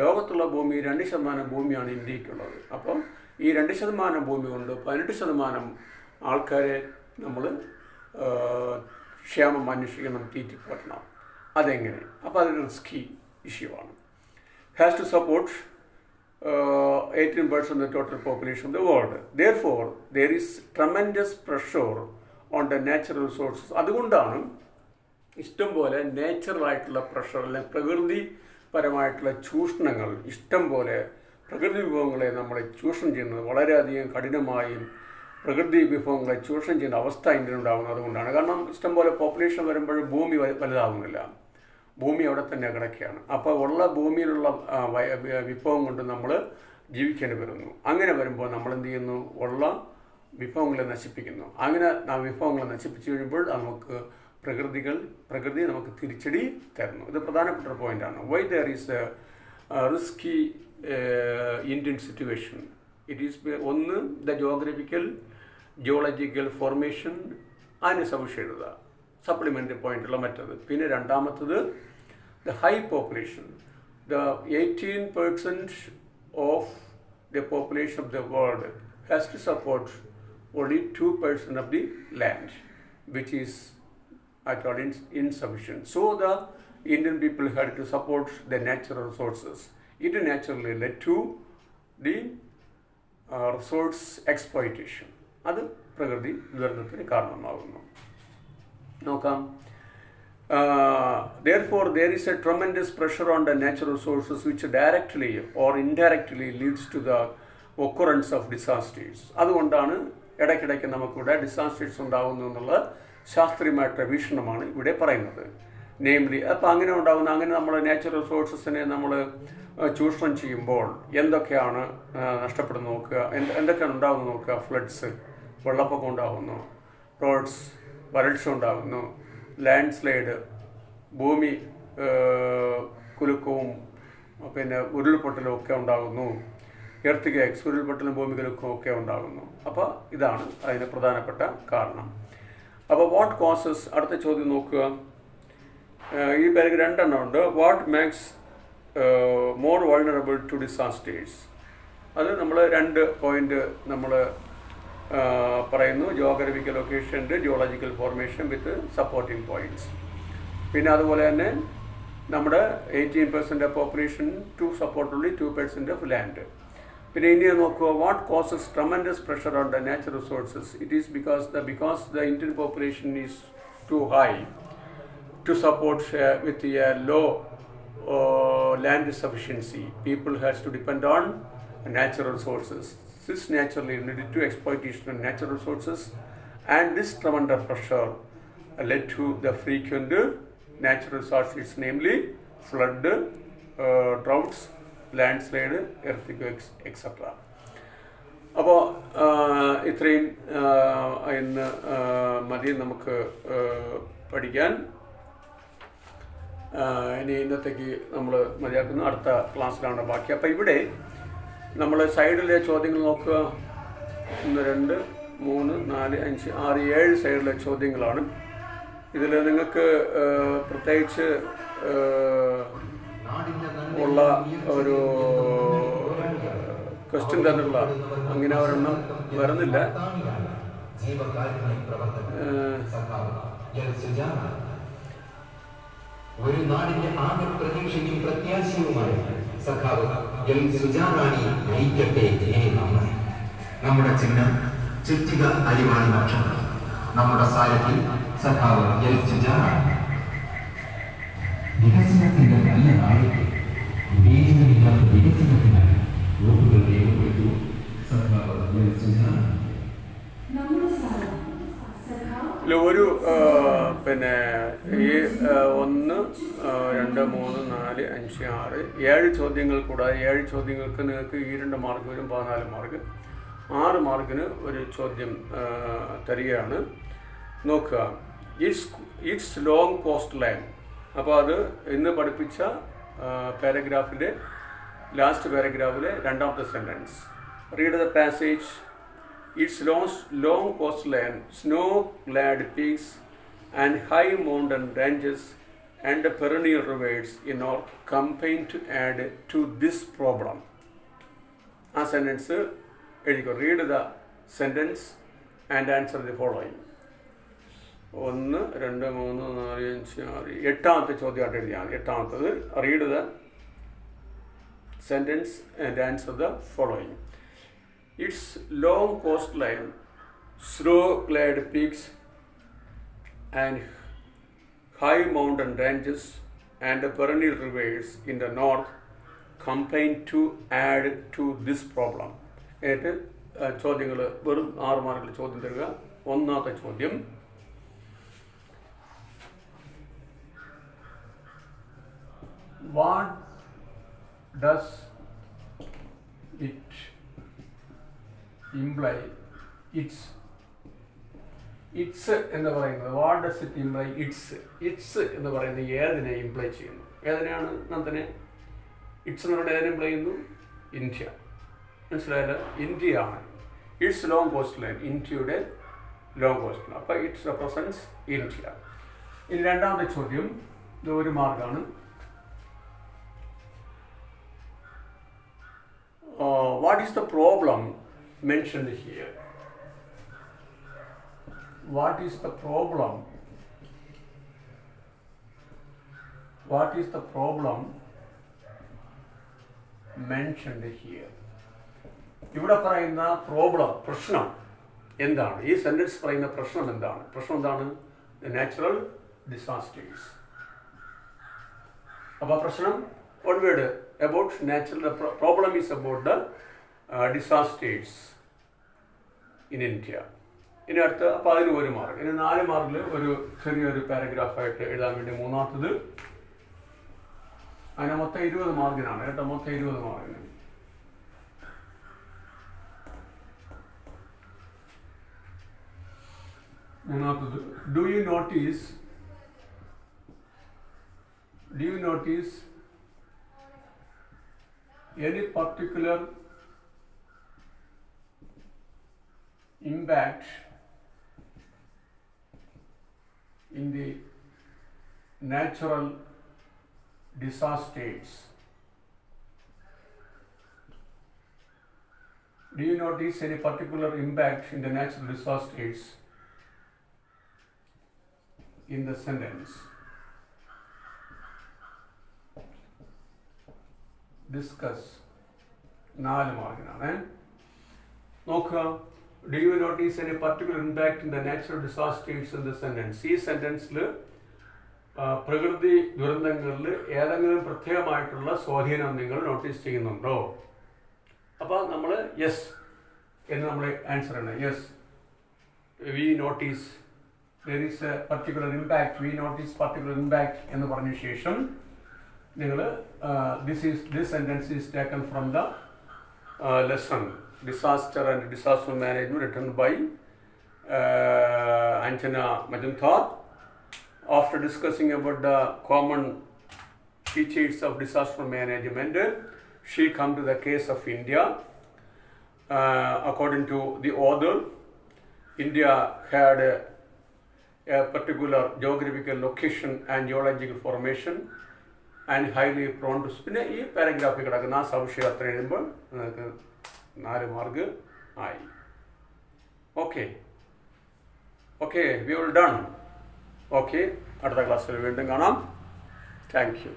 ലോകത്തുള്ള ഭൂമി 2% ഭൂമിയാണ് ഇന്ത്യക്കുള്ളത്. അപ്പം ഈ 2% ഭൂമി കൊണ്ട് 18% ആൾക്കാരെ നമ്മൾ ക്ഷേമം അന്വേഷിക്കണം, തീറ്റിപ്പോറ്റണം. അതെങ്ങനെ? അപ്പോൾ അതൊരു റിസ്കി ഇഷ്യൂ ആണ്. Has to support 18% of the total population of the world. Therefore, there is tremendous pressure on the natural resources. അതുകൊണ്ടാണ് ഇഷ്ടംപോലെ നേച്ചുറലായിട്ടുള്ള പ്രഷർ അല്ലെങ്കിൽ പ്രകൃതിപരമായിട്ടുള്ള ചൂഷണങ്ങൾ, ഇഷ്ടംപോലെ പ്രകൃതി വിഭവങ്ങളെ നമ്മളെ ചൂഷണം ചെയ്യുന്നത് വളരെയധികം കഠിനമായും പ്രകൃതി വിഭവങ്ങളെ ചൂഷണം ചെയ്യുന്ന അവസ്ഥ ഇന്ത്യയിലുണ്ടാകുന്നത് അതുകൊണ്ടാണ്. കാരണം ഇഷ്ടംപോലെ പോപ്പുലേഷൻ വരുമ്പോൾ ഭൂമി വലുതാകുന്നില്ല, ഭൂമി അവിടെ തന്നെ കിടക്കുകയാണ്. അപ്പോൾ ഉള്ള ഭൂമിയിലുള്ള വിഭവം കൊണ്ട് നമ്മൾ ജീവിക്കേണ്ടി വരുന്നു. അങ്ങനെ വരുമ്പോൾ നമ്മൾ എന്ത് ചെയ്യുന്നു? ഉള്ള വിഭവങ്ങളെ നശിപ്പിക്കുന്നു. അങ്ങനെ വിഭവങ്ങളെ നശിപ്പിച്ചു കഴിയുമ്പോൾ നമുക്ക് പ്രകൃതി നമുക്ക് തിരിച്ചടി തരുന്നു. ഇത് പ്രധാനപ്പെട്ട ഒരു പോയിന്റാണ്. Why there is a risky Indian situation. It is ഒന്ന് ദ ജിയോളജിക്കൽ ഫോർമേഷൻ, അതിന് സവിശേഷത സപ്ലിമെൻ്ററി പോയിന്റുള്ള മറ്റത്. പിന്നെ രണ്ടാമത്തത് the high population. The 18% of the population of the world has to support only 2% of the land, which is at all insufficient. So the Indian people had to support the natural resources. It naturally led to the resource exploitation. അത് പ്രകൃതി ദുരന്തത്തിന് കാരണമാകുന്നു. നോക്കാം. Therefore, there is a tremendous pressure on the natural resources which directly or indirectly leads to the occurrence of disasters. അതുകൊണ്ടാണ് ഇടയ്ക്കിടയ്ക്ക് നമുക്കിവിടെ disasters ഉണ്ടാകുന്നു എന്നുള്ള ശാസ്ത്രീയമായിട്ടുള്ള വീക്ഷണമാണ് ഇവിടെ പറയുന്നത്. നെയ്മലി അപ്പോൾ അങ്ങനെ നമ്മൾ നാച്ചുറൽ റിസോഴ്സസിനെ നമ്മൾ ചൂഷണം ചെയ്യുമ്പോൾ എന്തൊക്കെയാണ് നഷ്ടപ്പെടുന്നു നോക്കുക, എന്തൊക്കെയാണ് ഉണ്ടാകുന്നു നോക്കുക. ഫ്ലഡ്സ്, വെള്ളപ്പൊക്കം ഉണ്ടാകുന്നു, റോഡ്സ്, വരൾച്ച ഉണ്ടാകുന്നു, ലാൻഡ് സ്ലൈഡ്, ഭൂമി കുലുക്കവും പിന്നെ ഉരുൾപൊട്ടലും ഒക്കെ ഉണ്ടാകുന്നു, ഉരുൾപൊട്ടലും ഭൂമികുലുക്കവും ഒക്കെ ഉണ്ടാകുന്നു. അപ്പോൾ ഇതാണ് അതിന് പ്രധാനപ്പെട്ട കാരണം. അപ്പോൾ വാട്ട് കോസസ്, അടുത്ത ചോദ്യം നോക്കുക. ഈ പേർക്ക് 2 എണ്ണം ഉണ്ട്. What makes more vulnerable to disasters. അത് നമ്മൾ 2 പോയിന്റ് നമ്മൾ പറയുന്നു. ജോഗ്രഫിക്കൽ ലൊക്കേഷൻ്റെ geological formation with supporting points. പിന്നെ അതുപോലെ തന്നെ നമ്മുടെ 18% of population to support only 2% of land. പിന്നെ ഇന്ത്യ നോക്കുക. What causes tremendous pressure on the natural resources. It is because the Indian population is too high to support with a low land sufficiency. People has to depend on natural resources. This naturally led to exploitation of natural resources, and this tremendous pressure led to the frequent natural disasters, namely flood, droughts, landslide, earthquakes, etc. അപ്പോൾ ഇത്രയും ഇന്ന് മതി നമുക്ക് പഠിക്കാൻ. ഇനി ഇന്നത്തേക്ക് നമ്മൾ മതിയാക്കുന്നു. അടുത്ത ക്ലാസ്സിലാണ് ബാക്കി. അപ്പോൾ ഇവിടെ നമ്മൾ സൈഡിലെ ചോദ്യങ്ങൾ നോക്കുക. 1, 2, 3, 4, 5, 6, 7 സൈഡിലെ ചോദ്യങ്ങളാണ്. ഇതിൽ നിങ്ങൾക്ക് പ്രത്യേകിച്ച് ഉള്ള ഒരു ക്വസ്റ്റ്യൻ തന്നെയുള്ള അങ്ങനെ ഒരെണ്ണം വരുന്നില്ല. ഒരു നാടിന്റെ ആകെ പ്രതീക്ഷയും പ്രത്യാശയുമായി സഖാവ് എൽ സുജാറാണി നയിക്കട്ടെ നമ്മുടെ ചിഹ്നം ചുറ്റിക അരിവാളി നക്ഷത്രം. നമ്മുടെ സാരഥി സഖാവ് എൽ സുജാറാണി. വികസനത്തിന്റെ നല്ല നാടിന്റെ വിവേചനമില്ലാത്ത വികസനത്തിനായി വോട്ടുകൾ രേഖപ്പെടുത്തു സഖാവ് എൽ സുജാറാണി. ഒരു പിന്നെ ഈ 1, 2, 3, 4, 5, 6, 7 ചോദ്യങ്ങൾ കൂടാതെ 7 ചോദ്യങ്ങൾക്ക് നിങ്ങൾക്ക് 2 മാർക്ക് വരും. 14 മാർക്ക്. 6 മാർക്കിന് ഒരു ചോദ്യം തരികയാണ്. നോക്കുക. It's long coast line. അപ്പോൾ അത് ഇന്ന് പഠിപ്പിച്ച പാരഗ്രാഫിലെ ലാസ്റ്റ് പാരഗ്രാഫിലെ 2ാമത്തെ sentence. Read the passage. Its long coastline, snow-clad peaks, and high mountain ranges and perennial rivers in north combine to add to this problem. A sentence. Read the sentence and answer the following. 1, 2, 3, 4, 5, 6, 8ാമത്തെ ചോദ്യമായിട്ട് എഴുതിയാണ്. 8ാമത്തത്. Read the sentence and answer the following. Its long coastline, snow-clad peaks, and high mountain ranges and perennial rivers in the north combine to add to this problem. ഏറ്റ് ചോദ്യങ്ങൾ വെറും 6 മാർക്കിൽ ചോദ്യം തരിക. 1ാമത്തെ ചോദ്യം. What does it imply? It's എന്ന് പറയുന്നത് what does it imply? It's എന്ന് പറയുന്നത് ഏതിനെ ഇംപ്ലൈ ചെയ്യുന്നു? ഏതിനെയാണ് നന്ദനെ? ഇറ്റ്സ് എന്ന് പറയുന്നത് ഏതിനെ ഇംപ്ലൈ ചെയ്യുന്നു? ഇന്ത്യ. മനസ്സിലായല്ലോ? ഇന്ത്യയാണ്. ഇറ്റ്സ് ലോങ് കോസ്റ്റ് ലൈൻ, ഇന്ത്യയുടെ ലോങ് കോസ്റ്റ് ലൈൻ. അപ്പോൾ ഇറ്റ്സ് റെപ്രസെൻറ്റ്സ് ഇന്ത്യ. ഇനി 2ാമത്തെ ചോദ്യം. ഇത് 1 മാർക്കാണ്. What is the problem mentioned here? What is the problem? What is the problem mentioned here? ഇവിടെ പറയുന്ന പ്രോബ്ലം, പ്രശ്നം എന്താണ്? ഈ സെന്റൻസ് പറയുന്ന പ്രശ്നം എന്താണ്? പ്രശ്നം എന്താണ്? The natural disasters. അപ്പോൾ പ്രശ്നം one word about natural. The problem is about the disasters in India. ഇനി അടുത്ത. അപ്പോൾ അതിന് 1 മാർക്ക്. ഇനി 4 മാർക്കിൽ ഒരു ചെറിയൊരു പാരഗ്രാഫായിട്ട് എഴുതാൻ വേണ്ടി 3ാമത്തത്. അതിന് മൊത്തം 20 മാർക്കിനാണ് കേട്ടോ. മൊത്തം 20 മാർക്കിന്. മൂന്നാമത്തത്. Do you notice any particular impact in the natural disasters. Do you notice any particular impact in the natural disasters in the sentence? Discuss. 4 മാർക്കിനാണ്. നോക്കുക. Do you notice any particular impact in the natural disasters in the sentence? ഈ സെന്റൻസിൽ പ്രകൃതി ദുരന്തങ്ങളിൽ ഏതെങ്കിലും പ്രത്യേകമായിട്ടുള്ള സ്വാധീനം നിങ്ങൾ notice ചെയ്യുന്നുണ്ടോ? അപ്പോൾ നമ്മൾ യെസ് എന്ന് നമ്മൾ ആൻസർ ആണ്. Yes, we notice there is a particular impact. We notice particular impact എന്ന് പറഞ്ഞ ശേഷം നിങ്ങൾ this sentence is taken from the lesson Disaster and Disaster Management, written by Anjana Majumdar. After discussing about the common features of disaster management, she come to the case of India. According to the author, India had a particular geographical location and geological formation and highly prone to പിന്നെ ഈ പാരഗ്രാഫിൽ കിടക്കുന്ന ആ സംശയം അത്ര എഴുതുമ്പോൾ നിങ്ങൾക്ക് 4 mark ആയി. Okay okay, we all done. Okay, അടുത്ത ക്ലാസ്സിൽ വീണ്ടും കാണാം. Thank you.